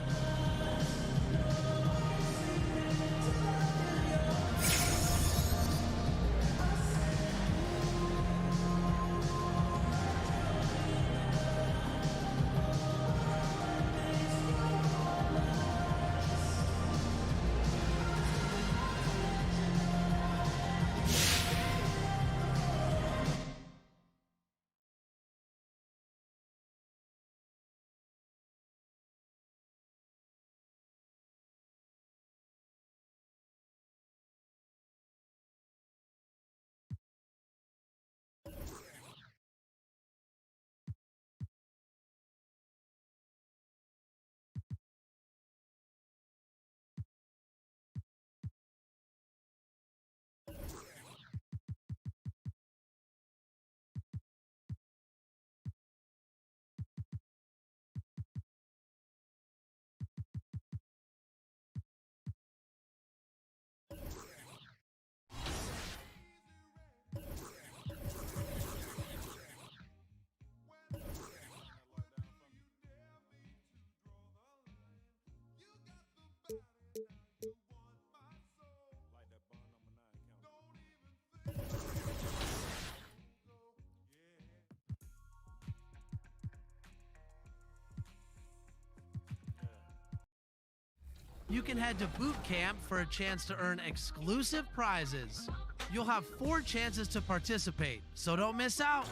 You can head to boot camp for a chance to earn exclusive prizes. You'll have 4 chances to participate, so don't miss out.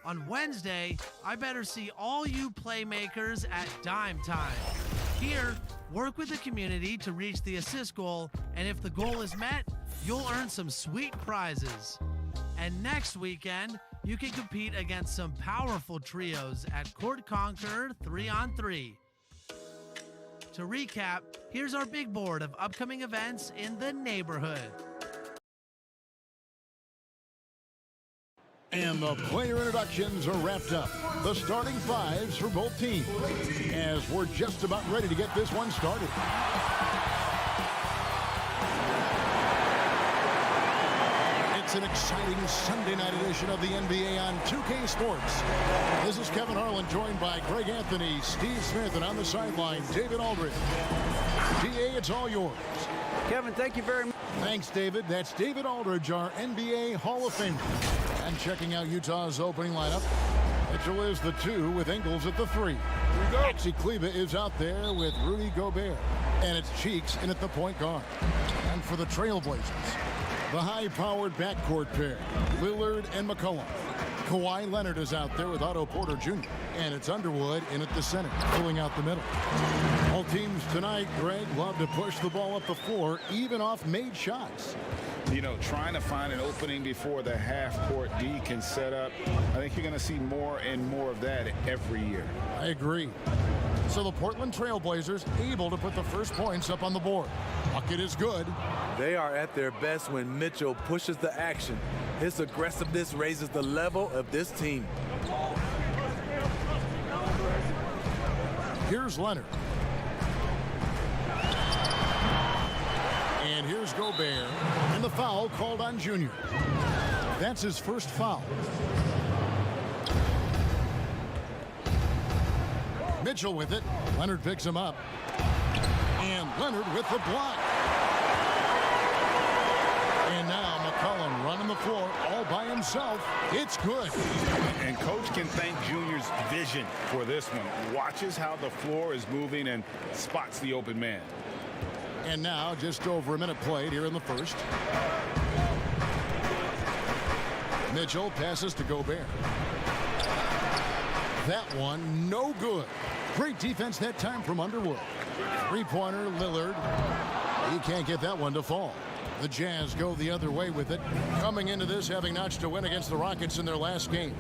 On Wednesday, I better see all you playmakers at Dime Time. Here, work with the community to reach the assist goal, and if the goal is met, you'll earn some sweet prizes. And next weekend, you can compete against some powerful trios at Court Conqueror 3-on-3. To recap, here's our big board of upcoming events in the neighborhood. And the player introductions are wrapped up. The starting 5s for both teams, as we're just about ready to get this one started. It's an exciting Sunday night edition of the NBA on 2K Sports. This is Kevin Harlan, joined by Greg Anthony, Steve Smith, and on the sideline, David Aldridge. DA, it's all yours. Kevin, thank you very much. Thanks, David. That's David Aldridge, our NBA Hall of Famer. And checking out Utah's opening lineup, Mitchell is the 2 with Ingles at the 3. Maxi Kleba is out there with Rudy Gobert. And it's Cheeks in at the point guard. And for the Trailblazers, the high-powered backcourt pair, Lillard and McCollum. Kawhi Leonard is out there with Otto Porter Jr. And it's Underwood in at the center, filling out the middle. All teams tonight, Greg, love to push the ball up the floor, even off made shots. You know, trying to find an opening before the half-court D can set up. I think you're going to see more and more of that every year. I agree. So the Portland Trailblazers able to put the first points up on the board. Bucket is good. They are at their best when Mitchell pushes the action. His aggressiveness raises the level of this team. Here's Leonard. And here's Gobert. And the foul called on Junior. That's his first foul. Mitchell with it. Leonard picks him up. And Leonard with the block. And now McCollum running the floor all by himself. It's good. And Coach can thank Junior's vision for this one. Watches how the floor is moving and spots the open man. And now just over a minute played here in the first. Mitchell passes to Gobert. That one no good. Great defense that time from Underwood. Three-pointer, Lillard. He can't get that one to fall. The Jazz go the other way with it, coming into this having notched a win against the Rockets in their last game.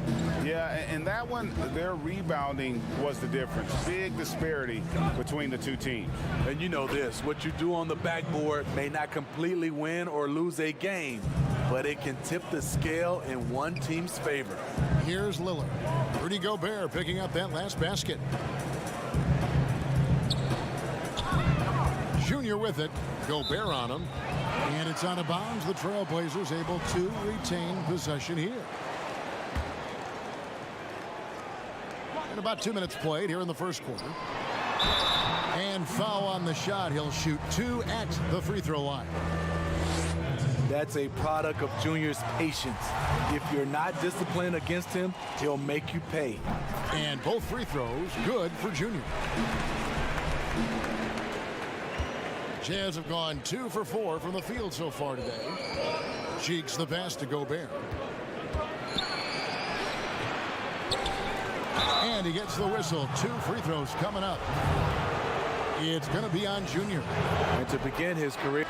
Yeah, and that one, their rebounding was the difference. Big disparity between the two teams. And you know this, what you do on the backboard may not completely win or lose a game, but it can tip the scale in one team's favor. Here's Lillard. Rudy Gobert picking up that last basket. Junior with it. Gobert on him. And it's out of bounds. The Trailblazers able to retain possession here. And about 2 minutes played here in the first quarter. And foul on the shot. He'll shoot 2 at the free throw line. That's a product of Junior's patience. If you're not disciplined against him, he'll make you pay. And both free throws good for Junior. Jazz have gone 2 for 4 from the field so far today. Cheeks the pass to Gobert. And he gets the whistle. 2 free throws coming up. It's going to be on Junior. And to begin his career.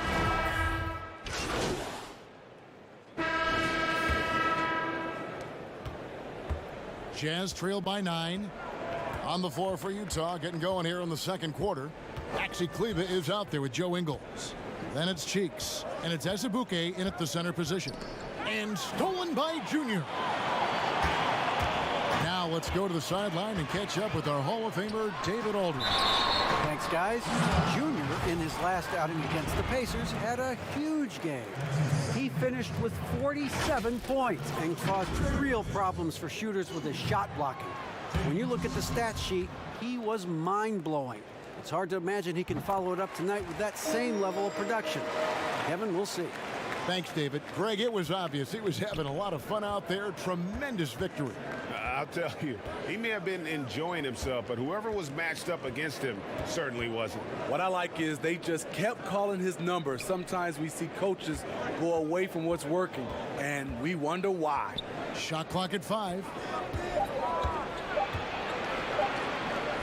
Jazz trail by 9. On the floor for Utah, getting going here in the second quarter. Maxi Kleber is out there with Joe Ingles. Then it's Cheeks, and it's Azubuike in at the center position. And stolen by Junior. Now let's go to the sideline and catch up with our Hall of Famer, David Aldridge. Thanks, guys. Junior, in his last outing against the Pacers, had a huge game. He finished with 47 points and caused real problems for shooters with his shot blocking. When you look at the stat sheet, he was mind-blowing. It's hard to imagine he can follow it up tonight with that same level of production. Kevin, we'll see. Thanks, David. Greg, it was obvious. He was having a lot of fun out there. Tremendous victory. I'll tell you, he may have been enjoying himself, but whoever was matched up against him certainly wasn't. What I like is they just kept calling his number. Sometimes we see coaches go away from what's working, and we wonder why. Shot clock at 5.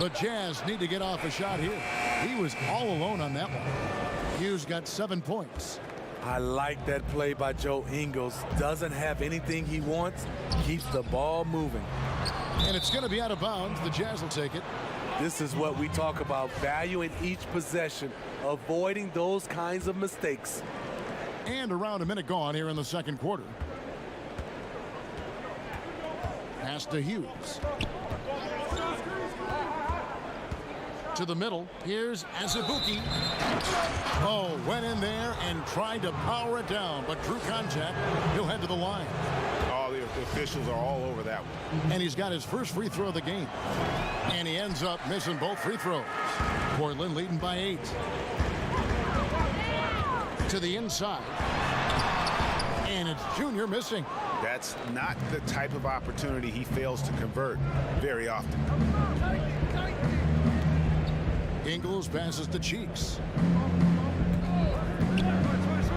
The Jazz need to get off a shot here. He was all alone on that one. Hughes got 7 points. I like that play by Joe Ingles. Doesn't have anything he wants, keeps the ball moving. And it's going to be out of bounds. The Jazz will take it. This is what we talk about, valuing each possession, avoiding those kinds of mistakes. And around a minute gone here in the second quarter. Pass to Hughes. To the middle. Here's Azubuike. Oh, went in there and tried to power it down, but drew contact. He'll head to the line. All the officials are all over that one. And he's got his first free throw of the game. And he ends up missing both free throws. Portland leading by 8. To the inside. And it's Junior missing. That's not the type of opportunity he fails to convert very often. Ingles passes to Cheeks.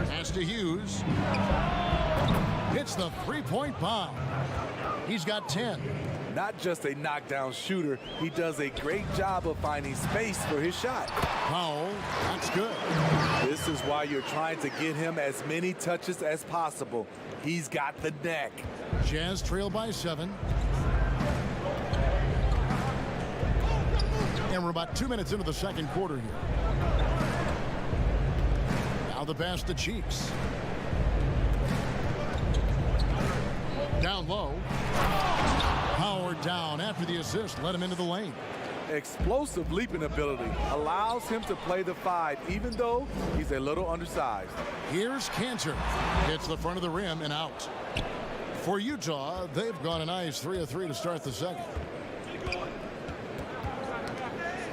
Pass to Hughes. Hits the three-point bomb. He's got 10. Not just a knockdown shooter, he does a great job of finding space for his shot. Powell, that's good. This is why you're trying to get him as many touches as possible. He's got the neck. Jazz trail by 7. And we're about 2 minutes into the second quarter here. Now the pass to Cheeks. Down low. Howard down after the assist. Let him into the lane. Explosive leaping ability allows him to play the 5, even though he's a little undersized. Here's Cantor. Hits the front of the rim and out. For Utah, they've gone a nice 3 of 3 to start the second.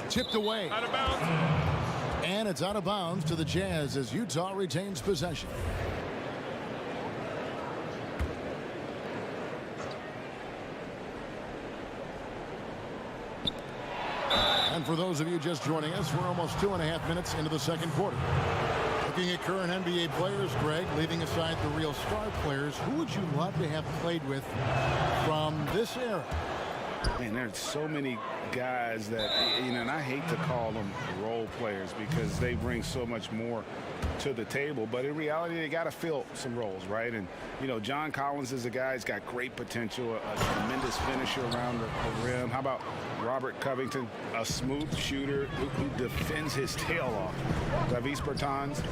Tipped away. Out of bounds. And it's out of bounds to the Jazz as Utah retains possession. And for those of you just joining us, we're almost 2.5 minutes into the second quarter. Looking at current NBA players, Greg, leaving aside the real star players, who would you love to have played with from this era? Man, there's so many guys that, and I hate to call them role players because they bring so much more to the table, but in reality, they got to fill some roles, right? And, John Collins is a guy who's got great potential, a tremendous finisher around the rim. How about Robert Covington, a smooth shooter who defends his tail off? Davis Bertans,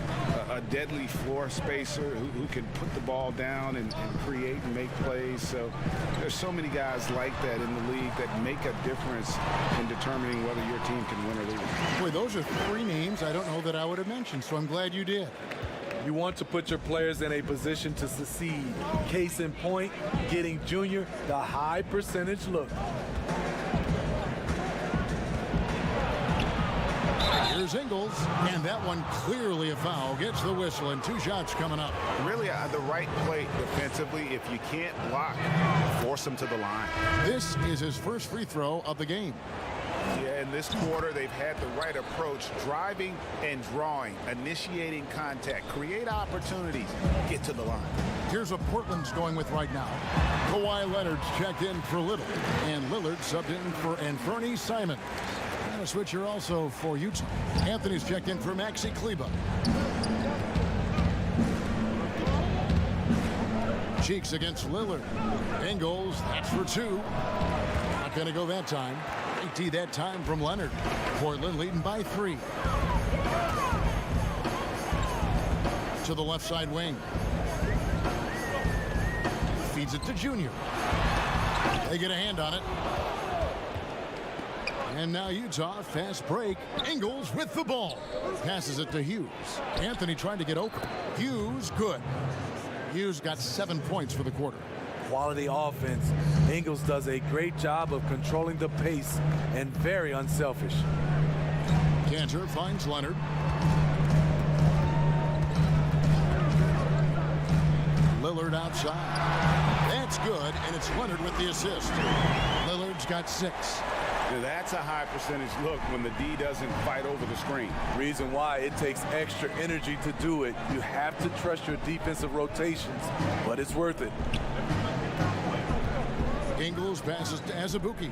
a deadly floor spacer who can put the ball down and create and make plays. So there's so many guys like that in the league that make a difference in determining whether your team can win or lose. Boy, those are 3 names I don't know that I would have mentioned, so I'm glad you did. You want to put your players in a position to succeed. Case in point, getting Junior the high percentage look. Here's Ingles, and that one clearly a foul. Gets the whistle, and 2 shots coming up. Really, the right play defensively. If you can't block, force them to the line. This is his first free throw of the game. Yeah, in this quarter, they've had the right approach, driving and drawing, initiating contact, create opportunities, get to the line. Here's what Portland's going with right now. Kawhi Leonard's checked in for Little, and Lillard subbed in for Anthony Simon. And a switcher also for Utah. Anthony's checked in for Maxi Kleba. Cheeks against Lillard. Ingles, that's for 2. Not going to go that time. 80 that time from Leonard. Portland leading by 3. To the left side wing. Feeds it to Junior. They get a hand on it. And now Utah, fast break. Ingles with the ball. Passes it to Hughes. Anthony trying to get open. Hughes, good. Hughes got 7 points for the quarter. Quality offense. Ingles does a great job of controlling the pace and very unselfish. Cantor finds Leonard. Lillard outside. That's good, and it's Leonard with the assist. Lillard's got 6. That's a high percentage look when the D doesn't fight over the screen. Reason why it takes extra energy to do it. You have to trust your defensive rotations, but it's worth it. Ingles passes to Azubuike.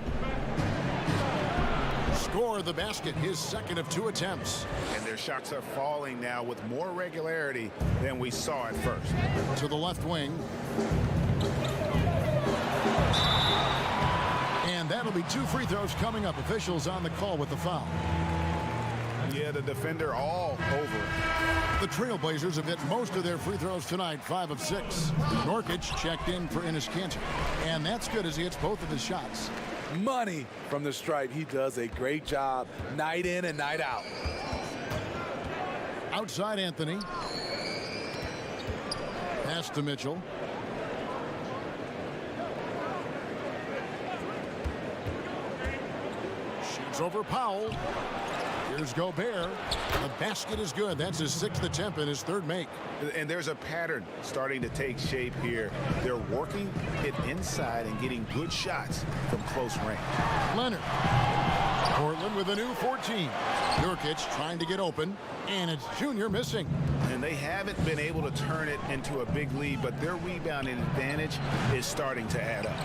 Score the basket, his second of 2 attempts. And their shots are falling now with more regularity than we saw at first. To the left wing. And that'll be 2 free throws coming up. Officials on the call with the foul. Yeah, the defender all over. The Trailblazers have hit most of their free throws tonight, 5 of 6. Nurkic checked in for Enes Kanter. And that's good as he hits both of his shots. Money from the stripe. He does a great job night in and night out. Outside Anthony. Pass to Mitchell. Shoots over Powell. Here's Gobert. The basket is good. That's his 6th attempt and his 3rd make. And there's a pattern starting to take shape here. They're working it inside and getting good shots from close range. Leonard. Portland with a new 14. Nurkic trying to get open, and it's Junior missing. And they haven't been able to turn it into a big lead, but their rebounding advantage is starting to add up.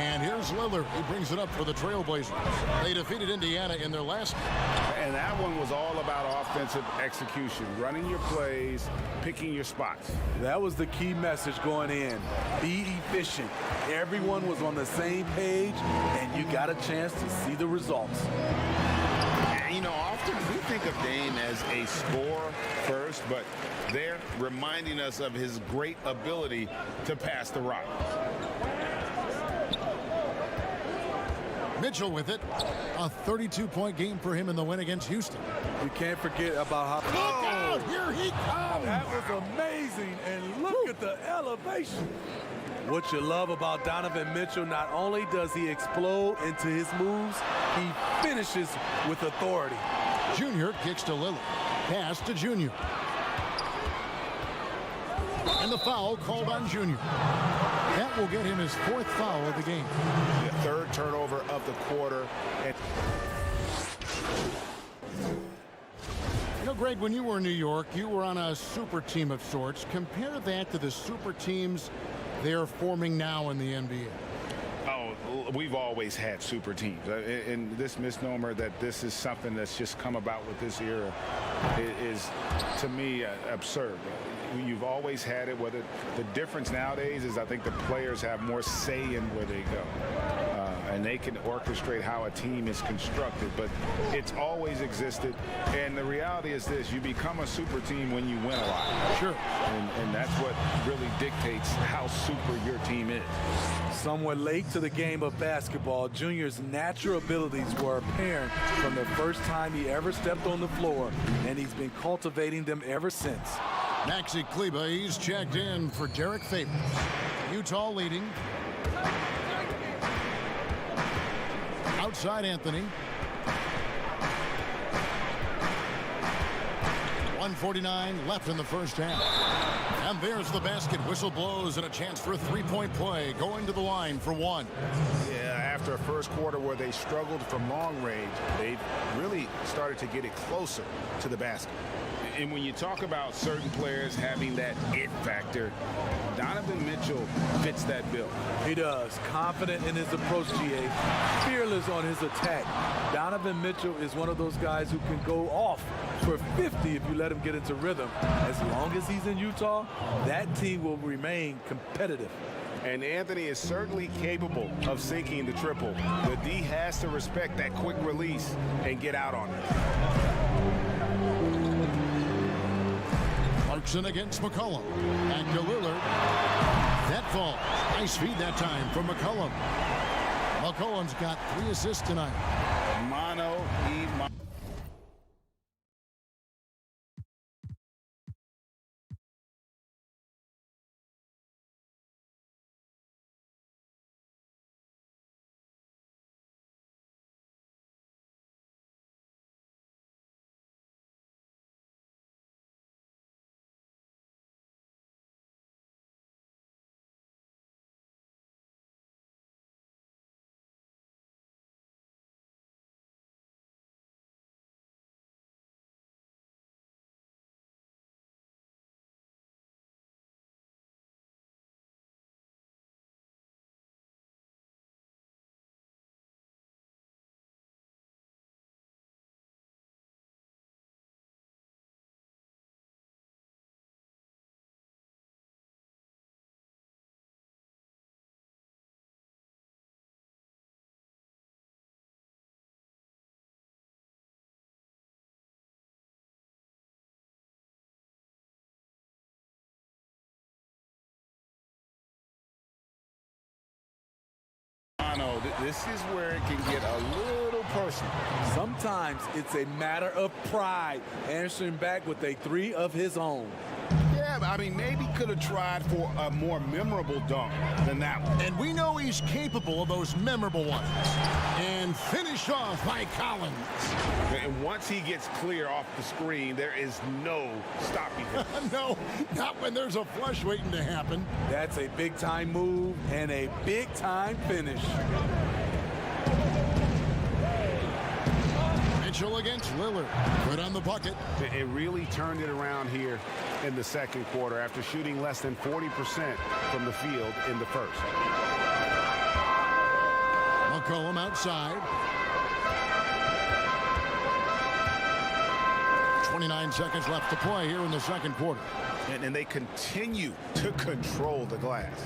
And here's Lillard. He brings it up for the Trailblazers. They defeated Indiana in their last game. And that one was all about offensive execution, running your plays, picking your spots. That was the key message going in. Be efficient. Everyone was on the same page, and you got a chance to see the results. And, often we think of Dame as a scorer first, but they're reminding us of his great ability to pass the rock. Mitchell with it. A 32-point game for him in the win against Houston. You can't forget about how... Look out! Here he comes! That was amazing, and look at with the elevation. What you love about Donovan Mitchell, not only does he explode into his moves, he finishes with authority. Junior kicks to Lillard. Pass to Junior. And the foul called on Junior. That will get him his 4th foul of the game. The 3rd turnover of the quarter. And you know, Greg, when you were in New York, you were on a super team of sorts. Compare that to the super teams they're forming now in the NBA. oh, we've always had super teams. And this misnomer that this is something that's just come about with this era is, to me, absurd. You've always had it. Whether the difference nowadays is I think the players have more say in where they go. And they can orchestrate how a team is constructed, but it's always existed. And the reality is this: you become a super team when you win a lot. Sure. And that's what really dictates how super your team is. Somewhat late to the game of basketball, Junior's natural abilities were apparent from the first time he ever stepped on the floor, and he's been cultivating them ever since. Maxi Kleber, he's checked in for Derek Favors. Utah leading. Outside Anthony. 1:49 left in the first half. And there's the basket. Whistle blows and a chance for a three-point play. Going to the line for one. Yeah, after a first quarter where they struggled from long range, they've really started to get it closer to the basket. And when you talk about certain players having that it factor, Donovan Mitchell fits that bill. He does. Confident in his approach, GA. Fearless on his attack. Donovan Mitchell is one of those guys who can go off for 50 if you let him get into rhythm. As long as he's in Utah, that team will remain competitive. And Anthony is certainly capable of sinking the triple. The D has to respect that quick release and get out on it. Clarkson against McCollum. And to Lillard. That fall. Nice feed that time from McCollum. McCollum's got 3 assists tonight. Mono. This is where it can get a little personal. Sometimes it's a matter of pride, answering back with a 3 of his own. Yeah, I mean, maybe could have tried for a more memorable dunk than that one. And we know he's capable of those memorable ones. And finished off by Collins. And once he gets clear off the screen, there is no stopping him. No, not when there's a flush waiting to happen. That's a big-time move and a big-time finish. Mitchell against Lillard. Good on the bucket. It really turned it around here in the second quarter after shooting less than 40% from the field in the first. McCollum outside. 29 seconds left to play here in the second quarter. And they continue to control the glass.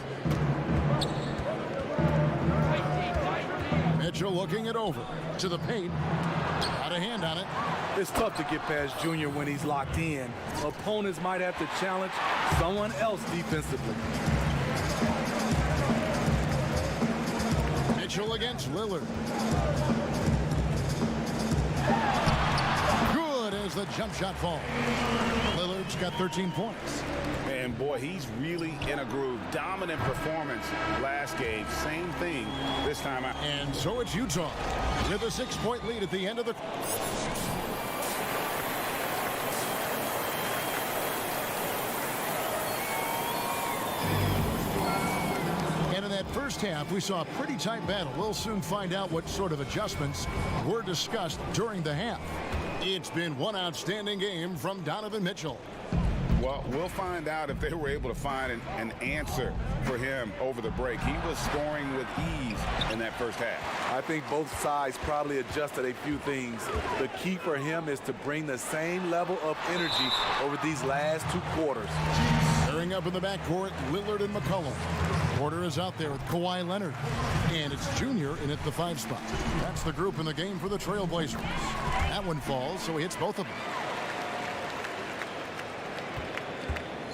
Mitchell looking it over to the paint. Got a hand on it. It's tough to get past Junior when he's locked in. Opponents might have to challenge someone else defensively. Mitchell against Lillard. Good as as the jump shot falls. Lillard's got 13 points. And boy, he's really in a groove. Dominant performance last game. Same thing this time out. And so it's Utah with a 6-point lead at the end of the... And in that first half, we saw a pretty tight battle. We'll soon find out what sort of adjustments were discussed during the half. It's been one outstanding game from Donovan Mitchell. Well, we'll find out if they were able to find an answer for him over the break. He was scoring with ease in that first half. I think both sides probably adjusted a few things. The key for him is to bring the same level of energy over these last 2 quarters. Pairing up in the backcourt, Lillard and McCollum. Porter is out there with Kawhi Leonard. And it's Junior in at the 5 spot. That's the group in the game for the Trailblazers. That one falls, so he hits both of them.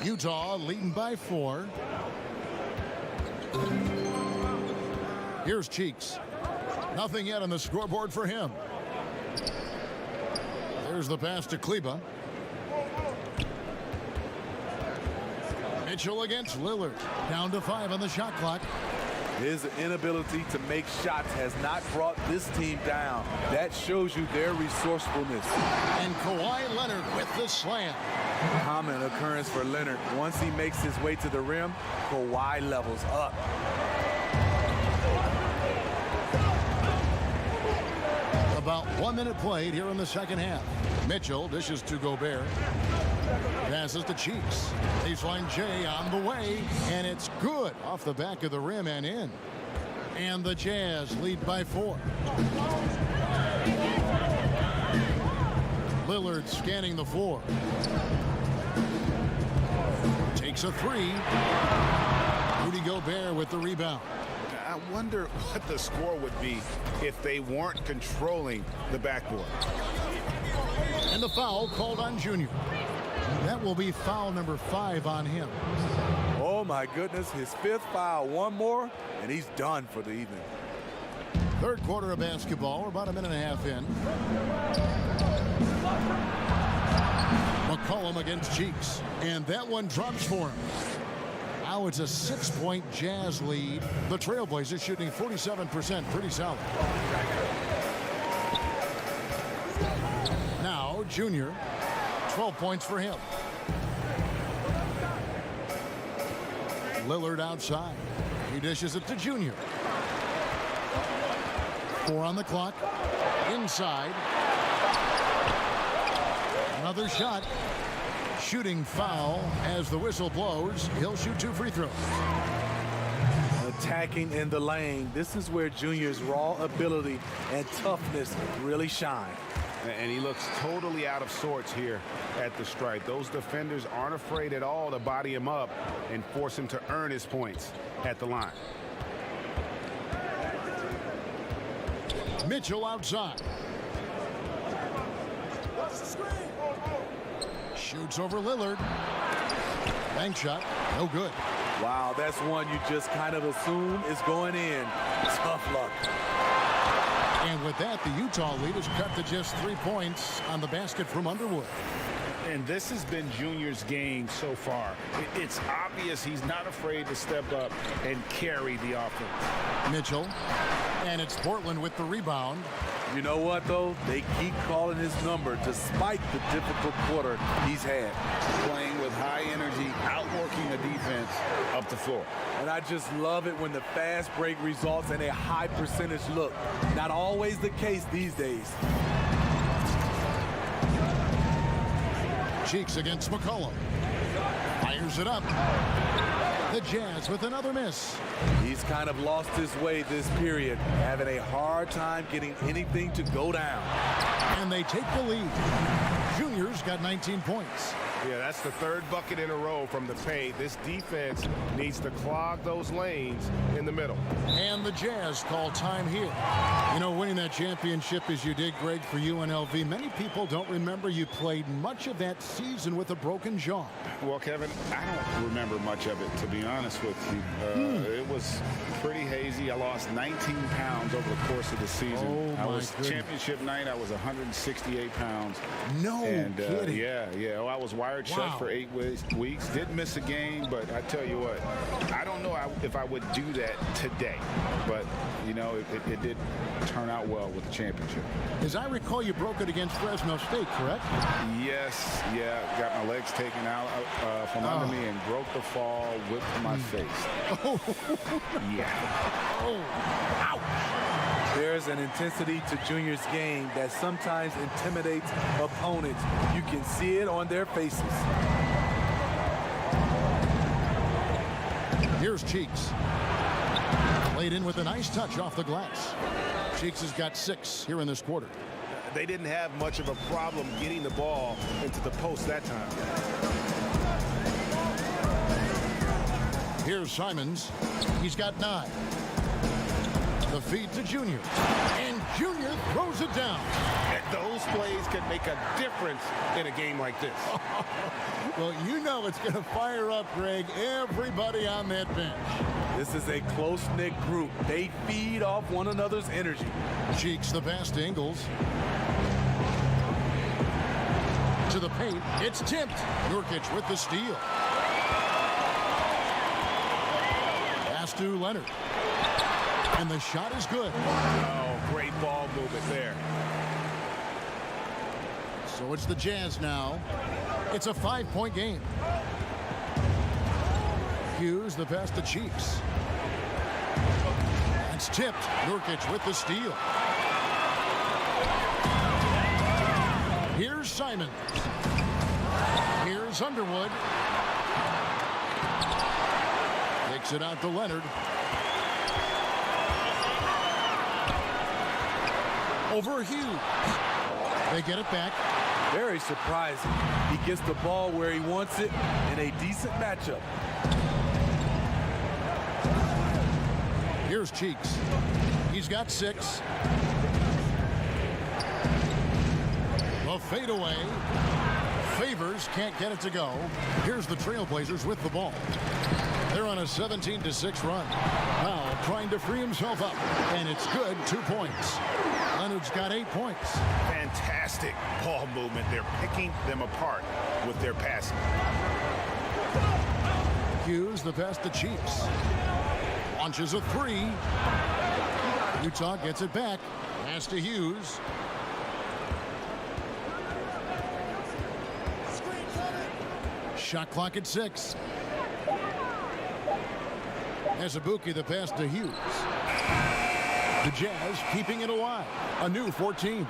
Utah leading by 4. Here's Cheeks. Nothing yet on the scoreboard for him. There's the pass to Kleba. Mitchell against Lillard. Down to 5 on the shot clock. His inability to make shots has not brought this team down. That shows you their resourcefulness. And Kawhi Leonard with the slam. Common occurrence for Leonard. Once he makes his way to the rim, Kawhi levels up. About 1 minute played here in the second half. Mitchell dishes to Gobert. Passes to Cheeks. Baseline J on the way, and it's good off the back of the rim and in. And the Jazz lead by 4. Lillard scanning the floor. Takes a 3. Rudy Gobert with the rebound. I wonder what the score would be if they weren't controlling the backboard. And the foul called on Junior. That will be foul number 5 on him. Oh my goodness, his 5th foul. One more, and he's done for the evening. Third quarter of basketball. We're about a minute and a half in. McCollum against Cheeks. And that one drops for him. Now it's a 6-point Jazz lead. The Trailblazers shooting 47%. Pretty solid. Now Junior. 12 points for him. Lillard outside. He dishes it to Junior. 4 on the clock. Inside. Another shot. Shooting foul as the whistle blows. He'll shoot 2 free throws. Attacking in the lane. This is where Junior's raw ability and toughness really shine. And he looks totally out of sorts here at the stripe. Those defenders aren't afraid at all to body him up and force him to earn his points at the line. Mitchell outside. Shoots over Lillard. Bank shot. No good. Wow, that's one you just kind of assume is going in. Tough luck. And with that, the Utah lead is cut to just 3 points on the basket from Underwood. And this has been Junior's game so far. It's obvious he's not afraid to step up and carry the offense. Mitchell. And it's Portland with the rebound. You know what, though? They keep calling his number despite the difficult quarter he's had. Playing with high energy, outworking the defense up the floor. And I just love it when the fast break results in a high percentage look. Not always the case these days. Cheeks against McCollum. Fires it up. The Jazz with another miss. He's kind of lost his way this period, having a hard time getting anything to go down. And they take the lead. Junior's got 19 points. Yeah, that's the third bucket in a row from the paint. This defense needs to clog those lanes in the middle. And the Jazz call time here. You know, winning that championship as you did, Greg, for UNLV, many people don't remember you played much of that season with a broken jaw. Well, Kevin, I don't remember much of it, to be honest with you. It was pretty hazy. I lost 19 pounds over the course of the season. Oh, I my was goodness. championship night. I was 168 pounds. No kidding. Yeah. Oh, I was wired shut for 8 weeks. Didn't miss a game, but I tell you what, I don't know if I would do that today. But, you know, it did turn out well with the championship. As I recall, you broke it against Fresno State, correct? Yes, yeah. Got my legs taken out from under me and broke the fall, whipped my face. Oh, Yeah. oh, ouch. There's an intensity to Junior's game that sometimes intimidates opponents. You can see it on their faces. Here's Cheeks. Laid in with a nice touch off the glass. Cheeks has got 6 here in this quarter. They didn't have much of a problem getting the ball into the post that time. Here's Simons. He's got 9. The feed to Junior. And Junior throws it down. And those plays can make a difference in a game like this. Well, you know it's going to fire up, Greg, everybody on that bench. This is a close-knit group. They feed off one another's energy. Cheeks the pass to Ingles. To the paint. It's tipped. Nurkic with the steal. Pass to Leonard. And the shot is good. Oh, great ball movement there. So it's the Jazz now. It's a 5-point game. Hughes the pass to Cheeks. That's tipped. Nurkic with the steal. Here's Simon. Here's Underwood. Takes it out to Leonard. Over Hughes. They get it back. Very surprising. He gets the ball where he wants it in a decent matchup. Here's Cheeks. He's got 6. A fadeaway. Favors can't get it to go. Here's the Trailblazers with the ball. They're on a 17-6 run. Powell trying to free himself up. And it's good. 2 points. Leonard's got 8 points. Fantastic ball movement. They're picking them apart with their passing. Hughes the pass to Cheeks. Launches a 3. Utah gets it back. Pass to Hughes. Shot clock at 6. Azubuike the pass to Hughes. The Jazz keeping it alive. A new 14.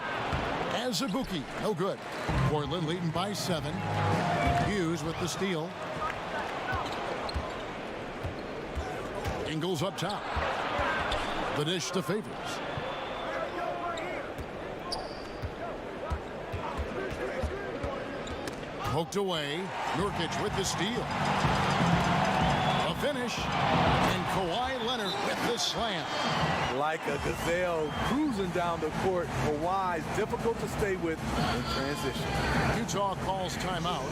Azubuike, no good. Portland leading by 7. Hughes with the steal. Ingles up top. The dish to Favors. Poked away. Nurkic with the steal. A finish. And Kawhi Leonard with the slam. Like a gazelle cruising down the court, Kawhi's difficult to stay with in transition. Utah calls timeout.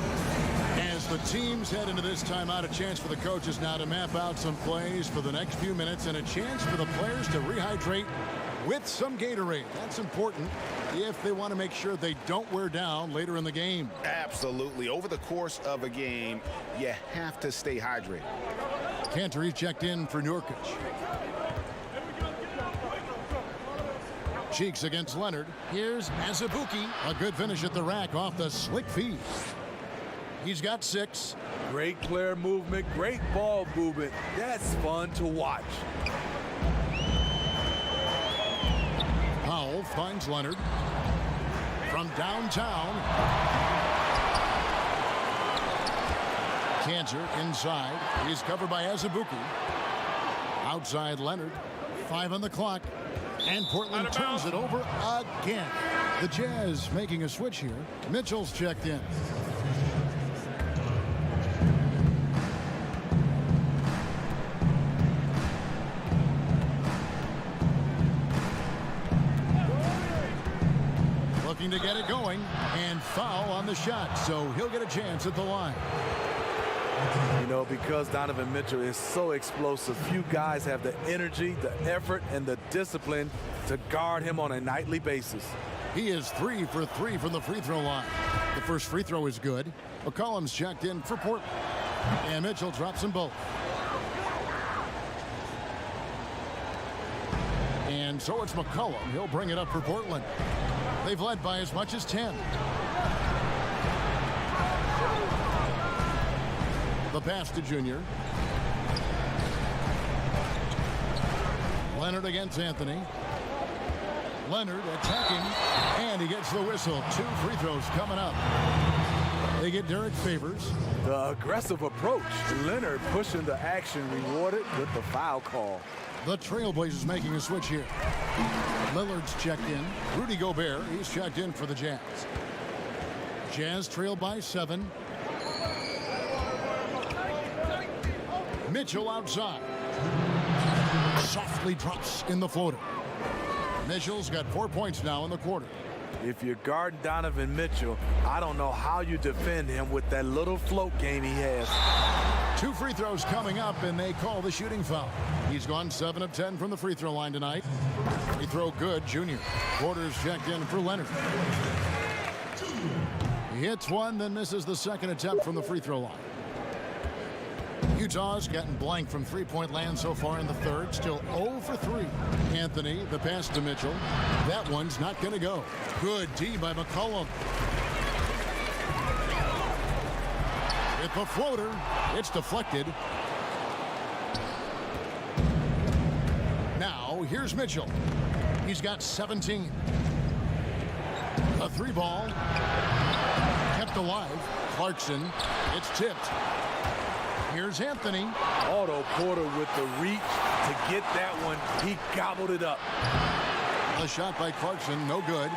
As the teams head into this timeout, a chance for the coaches now to map out some plays for the next few minutes and a chance for the players to rehydrate with some Gatorade. That's important if they want to make sure they don't wear down later in the game. Absolutely. Over the course of a game, you have to stay hydrated. Cantor, he's checked in for Nurkic. Cheeks against Leonard. Here's Azubuike. A good finish at the rack off the slick feed. He's got 6. Great player movement, great ball movement. That's fun to watch. Powell finds Leonard. From downtown. Cantor inside. He's covered by Azubuike. Outside Leonard. 5 on the clock. And Portland turns it over again. The Jazz making a switch here. Mitchell's checked in. looking to get it going, and foul on the shot, so he'll get a chance at the line. You know, because Donovan Mitchell is so explosive, few guys have the energy, the effort, and the discipline to guard him on a nightly basis. He is 3 for 3 from the free throw line. The first free throw is good. McCollum's checked in for Portland. And Mitchell drops them both. And so it's McCollum. He'll bring it up for Portland. They've led by as much as 10. The pass to Junior. Leonard against Anthony. Leonard attacking, and he gets the whistle. 2 free throws coming up. They get Derek Favors. The aggressive approach. Leonard pushing the action, rewarded with the foul call. The Trailblazers making a switch here. Lillard's checked in. Rudy Gobert, he's checked in for the Jazz. Jazz trail by 7. Mitchell outside. Softly drops in the floater. Mitchell's got 4 points now in the quarter. If you're guarding Donovan Mitchell, I don't know how you defend him with that little float game he has. 2 free throws coming up, and they call the shooting foul. He's gone 7 of 10 from the free throw line tonight. Free throw good, Junior. Porter's checked in for Leonard. He hits one, then misses the second attempt from the free throw line. Utah's gotten blank from three-point land so far in the third. Still 0 for 3. Anthony, the pass to Mitchell. That one's not going to go. Good D by McCollum. With the floater, it's deflected. Now, here's Mitchell. He's got 17. A 3-ball. Kept alive. Clarkson. It's tipped. Here's Anthony. Otto Porter with the reach to get that one. He gobbled it up. A shot by Clarkson, no good.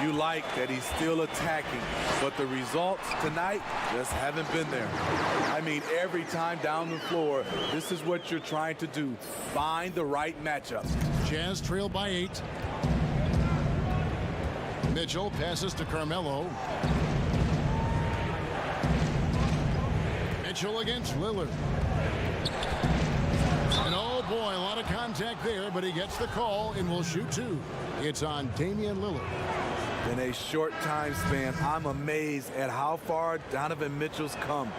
You like that he's still attacking, but the results tonight just haven't been there. I mean, every time down the floor, this is what you're trying to do. Find the right matchup. Jazz trail by 8. Mitchell passes to Carmelo. Mitchell against Lillard. And oh boy, a lot of contact there, but he gets the call and will shoot 2. It's on Damian Lillard. In a short time span, I'm amazed at how far Donovan Mitchell's come.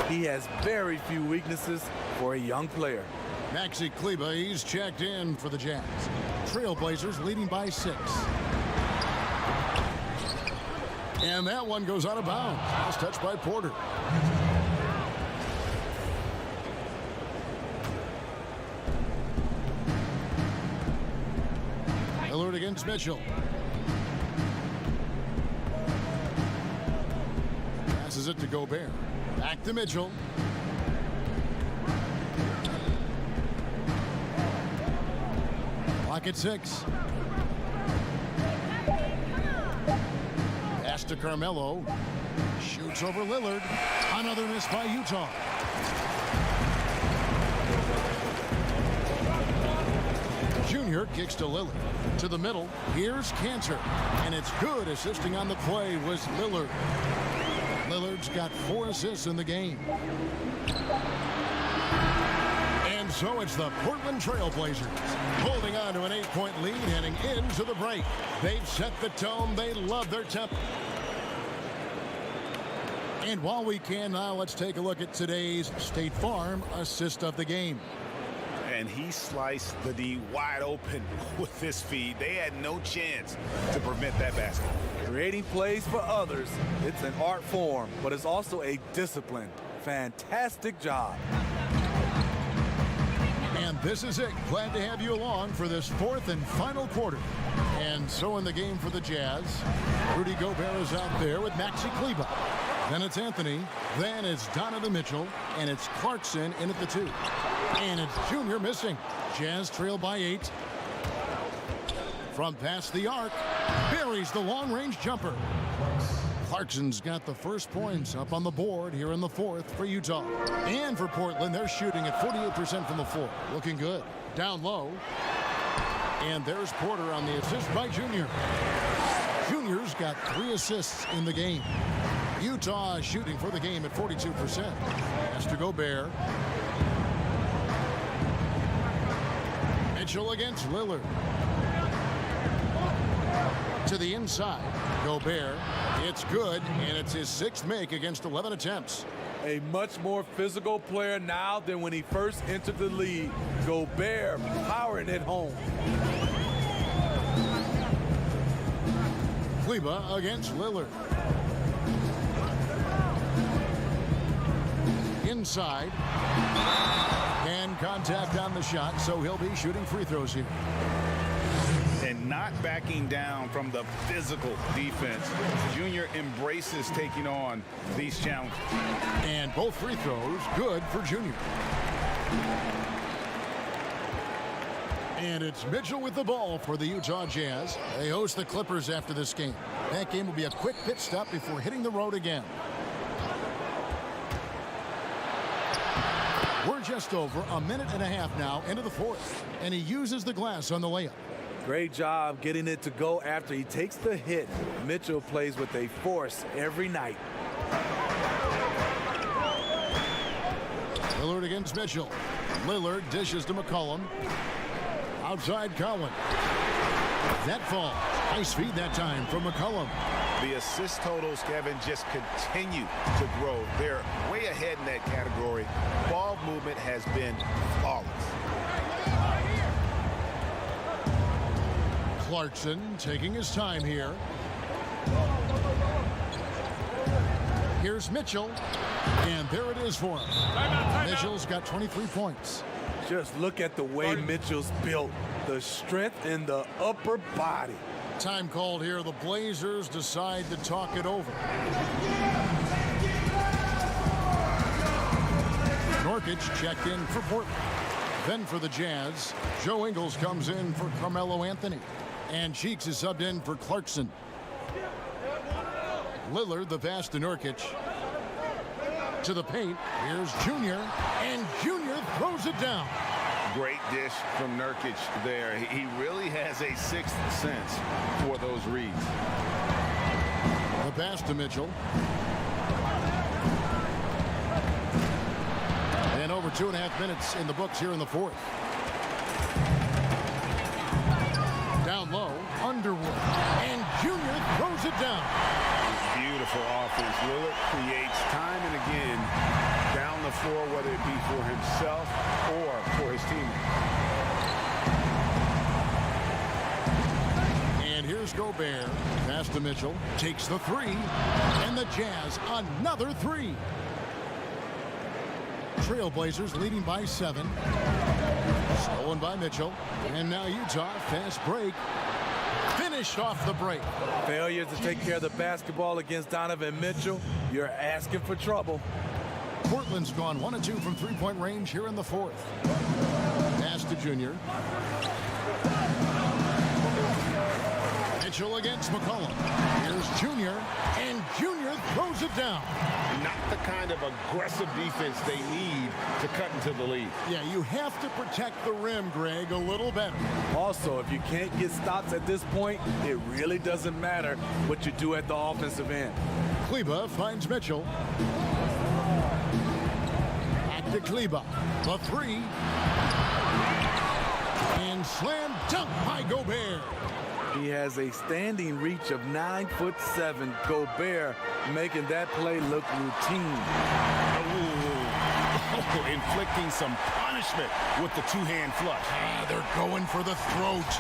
He has very few weaknesses for a young player. Maxi Kleber, he's checked in for the Jazz. Trailblazers leading by 6. And that one goes out of bounds. Last touch by Porter. Lillard against Mitchell. Passes it to Gobert. Back to Mitchell. Clock at 6. Pass to Carmelo. Shoots over Lillard. Another miss by Utah. Junior kicks to Lillard. To the middle. Here's Cantor. And it's good. Assisting on the play was Lillard. Lillard's got 4 assists in the game. And so it's the Portland Trailblazers holding on to an 8-point lead heading into the break. They've set the tone. They love their tempo. And while we can now, let's take a look at today's State Farm assist of the game. And he sliced the D wide open with his feed. They had no chance to prevent that basket. Creating plays for others, it's an art form, but it's also a discipline. Fantastic job. And this is it. Glad to have you along for this 4th and final quarter. And so in the game for the Jazz, Rudy Gobert is out there with Maxi Kleber. Then it's Anthony. Then it's Donovan Mitchell. And it's Clarkson in at the 2. And it's Junior missing. Jazz trail by 8. From past the arc, buries the long-range jumper. Clarkson's got the first points up on the board here in the 4th for Utah. And for Portland, they're shooting at 48% from the floor. Looking good. Down low. And there's Porter on the assist by Junior. Junior's got 3 assists in the game. Utah shooting for the game at 42%. Pass to Gobert. Mitchell against Lillard. To the inside. Gobert. It's good, and it's his 6th make against 11 attempts. A much more physical player now than when he first entered the league. Gobert powering it home. Kleba against Lillard. Inside. And contact on the shot, so he'll be shooting free throws here. And not backing down from the physical defense. Junior embraces taking on these challenges. And both free throws good for Junior. And it's Mitchell with the ball for the Utah Jazz. They host the Clippers after this game. That game will be a quick pit stop before hitting the road again. We're just over a minute and a half now into the 4th. And he uses the glass on the layup. Great job getting it to go after he takes the hit. Mitchell plays with a force every night. Lillard against Mitchell. Lillard dishes to McCollum. Outside Cowan. That fall. Nice feed that time from McCollum. The assist totals, Kevin, just continue to grow. They're way ahead in that category. Ball movement has been flawless. Clarkson taking his time here. Here's Mitchell. And there it is for him. Mitchell's got 23 points. Just look at the way Mitchell's built. The strength in the upper body. Time called here. The Blazers decide to talk it over. Nurkic checked in for Portland. Then for the Jazz, Joe Ingles comes in for Carmelo Anthony. And Cheeks is subbed in for Clarkson. Lillard, the pass to Nurkic. To the paint. Here's Junior. And Junior throws it down. Great dish from Nurkic there. He really has a 6th sense for those reads. The pass to Mitchell. And over 2.5 minutes in the books here in the 4th. Down low, Underwood. And Junior throws it down. Beautiful offense. Lillard creates time and again down the floor, whether it be for himself or for his teammates. And here's Gobert. Pass to Mitchell. Takes the 3. And the Jazz another 3. Trailblazers leading by 7. Stolen by Mitchell. And now Utah, fast break. Finished off the break. Failure to take care of the basketball against Donovan Mitchell. You're asking for trouble. Portland's gone 1 of 2 from three-point range here in the 4th. Pass to Junior. Mitchell against McCollum. Here's Junior. And Junior throws it down. Not the kind of aggressive defense they need to cut into the lead. Yeah, you have to protect the rim, Greg, a little better. Also, if you can't get stops at this point, it really doesn't matter what you do at the offensive end. Kleba finds Mitchell. Back to Kleba. The 3. And slam dunk by Gobert. He has a standing reach of 9'7". Gobert making that play look routine. Oh, inflicting some punishment with the 2-hand flush. They're going for the throat.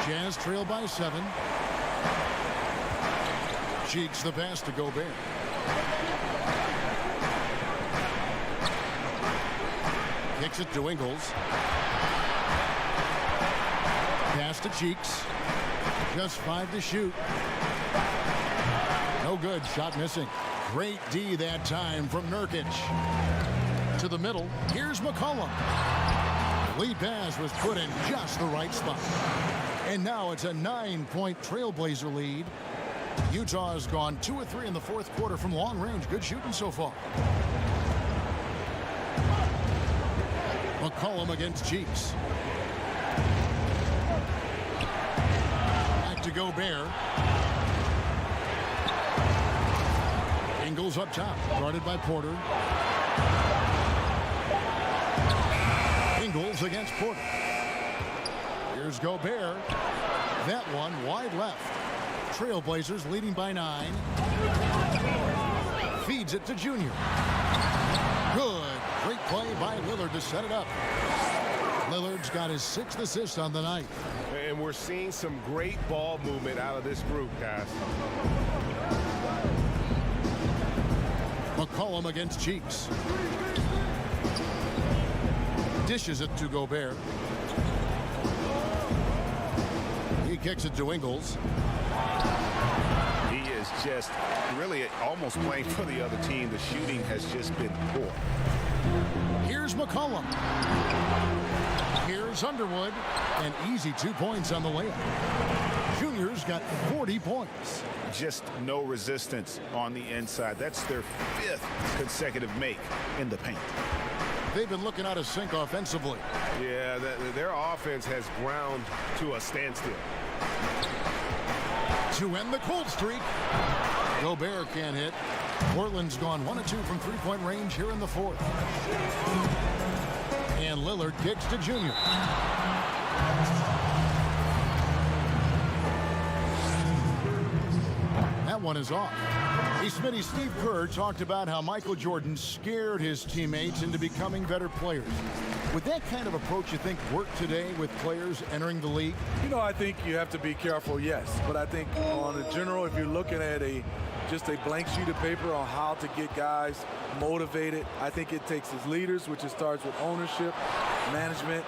Jazz trail by 7. Cheeks the pass to Gobert. Kicks it to Ingles. Pass to Cheeks. Just 5 to shoot. No good. Shot missing. Great D that time from Nurkic. To the middle. Here's McCollum. Lead pass was put in just the right spot. And now it's a 9-point Trailblazer lead. Utah has gone 2 of 3 in the 4th quarter from long range. Good shooting so far. McCollum against Cheeks. to Gobert. Ingles up top, guarded by Porter. Ingles against Porter. Here's Gobert. That one wide left. Trailblazers leading by 9. Feeds it to Junior. Good. Great play by Lillard to set it up. Lillard's got his 6th assist on the night. And we're seeing some great ball movement out of this group, guys. McCollum against Cheeks. Dishes it to Gobert. He kicks it to Ingles. He is just really almost playing for the other team. The shooting has just been poor. Here's McCollum. Here's Underwood. An easy 2 points on the layup. Junior's got 40 points. Just no resistance on the inside. That's their 5th consecutive make in the paint. They've been looking out of sync offensively. Yeah, their offense has ground to a standstill. To end the cold streak, Gobert can't hit. Portland's gone 1 of 2 from three-point range here in the 4th. And Lillard kicks to Junior. That one is off. Hey, Smitty, Steve Kerr talked about how Michael Jordan scared his teammates into becoming better players. Would that kind of approach, you think, work today with players entering the league? You know, I think you have to be careful, yes. But I think on the general, if you're looking at just a blank sheet of paper on how to get guys motivated, I think it takes his leaders, which it starts with ownership, management,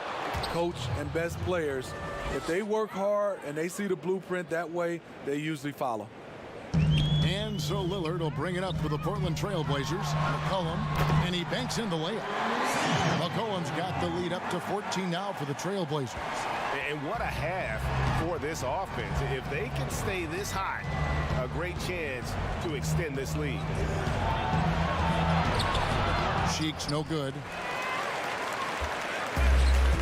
coach, and best players. If they work hard and they see the blueprint that way, they usually follow. And so Lillard will bring it up for the Portland Trailblazers. McCollum, and he banks in the layup. McCollum's got the lead up to 14 now for the Trailblazers. And what a half for this offense. If they can stay this high, a great chance to extend this lead. Cheeks no good.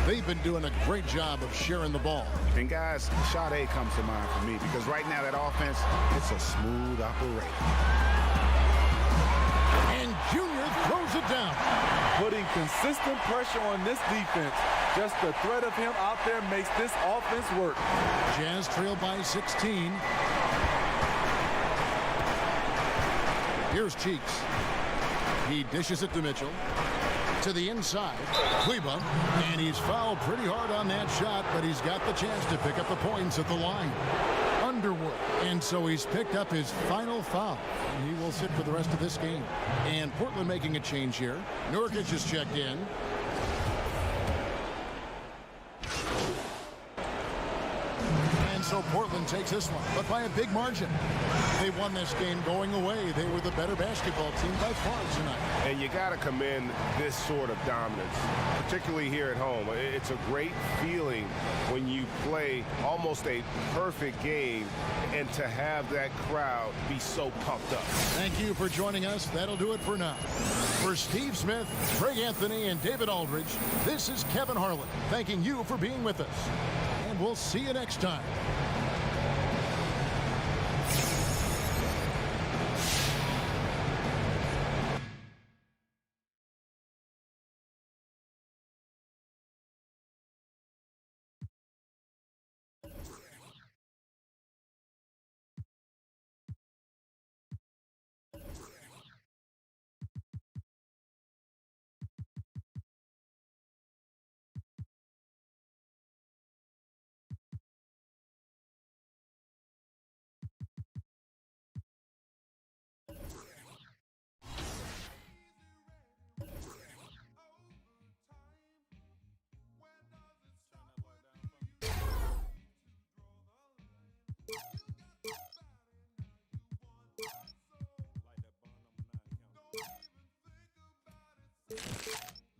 They've been doing a great job of sharing the ball. And guys, Sade comes to mind for me because right now that offense, it's a smooth operation. And Junior throws it down. Putting consistent pressure on this defense. Just the threat of him out there makes this offense work. Jazz trail by 16. Here's Cheeks. He dishes it to Mitchell. To the inside, Kleba, and he's fouled pretty hard on that shot, but he's got the chance to pick up the points at the line. Underwood, and so he's picked up his final foul, and he will sit for the rest of this game. And Portland making a change here. Nurkic has checked in. And so Portland takes this one, but by a big margin. They won this game going away. They were the better basketball team by far tonight. And you got to commend this sort of dominance, particularly here at home. It's a great feeling when you play almost a perfect game and to have that crowd be so pumped up. Thank you for joining us. That'll do it for now. For Steve Smith, Craig Anthony, and David Aldridge, this is Kevin Harlan thanking you for being with us. And we'll see you next time. Like that bond number 9 count.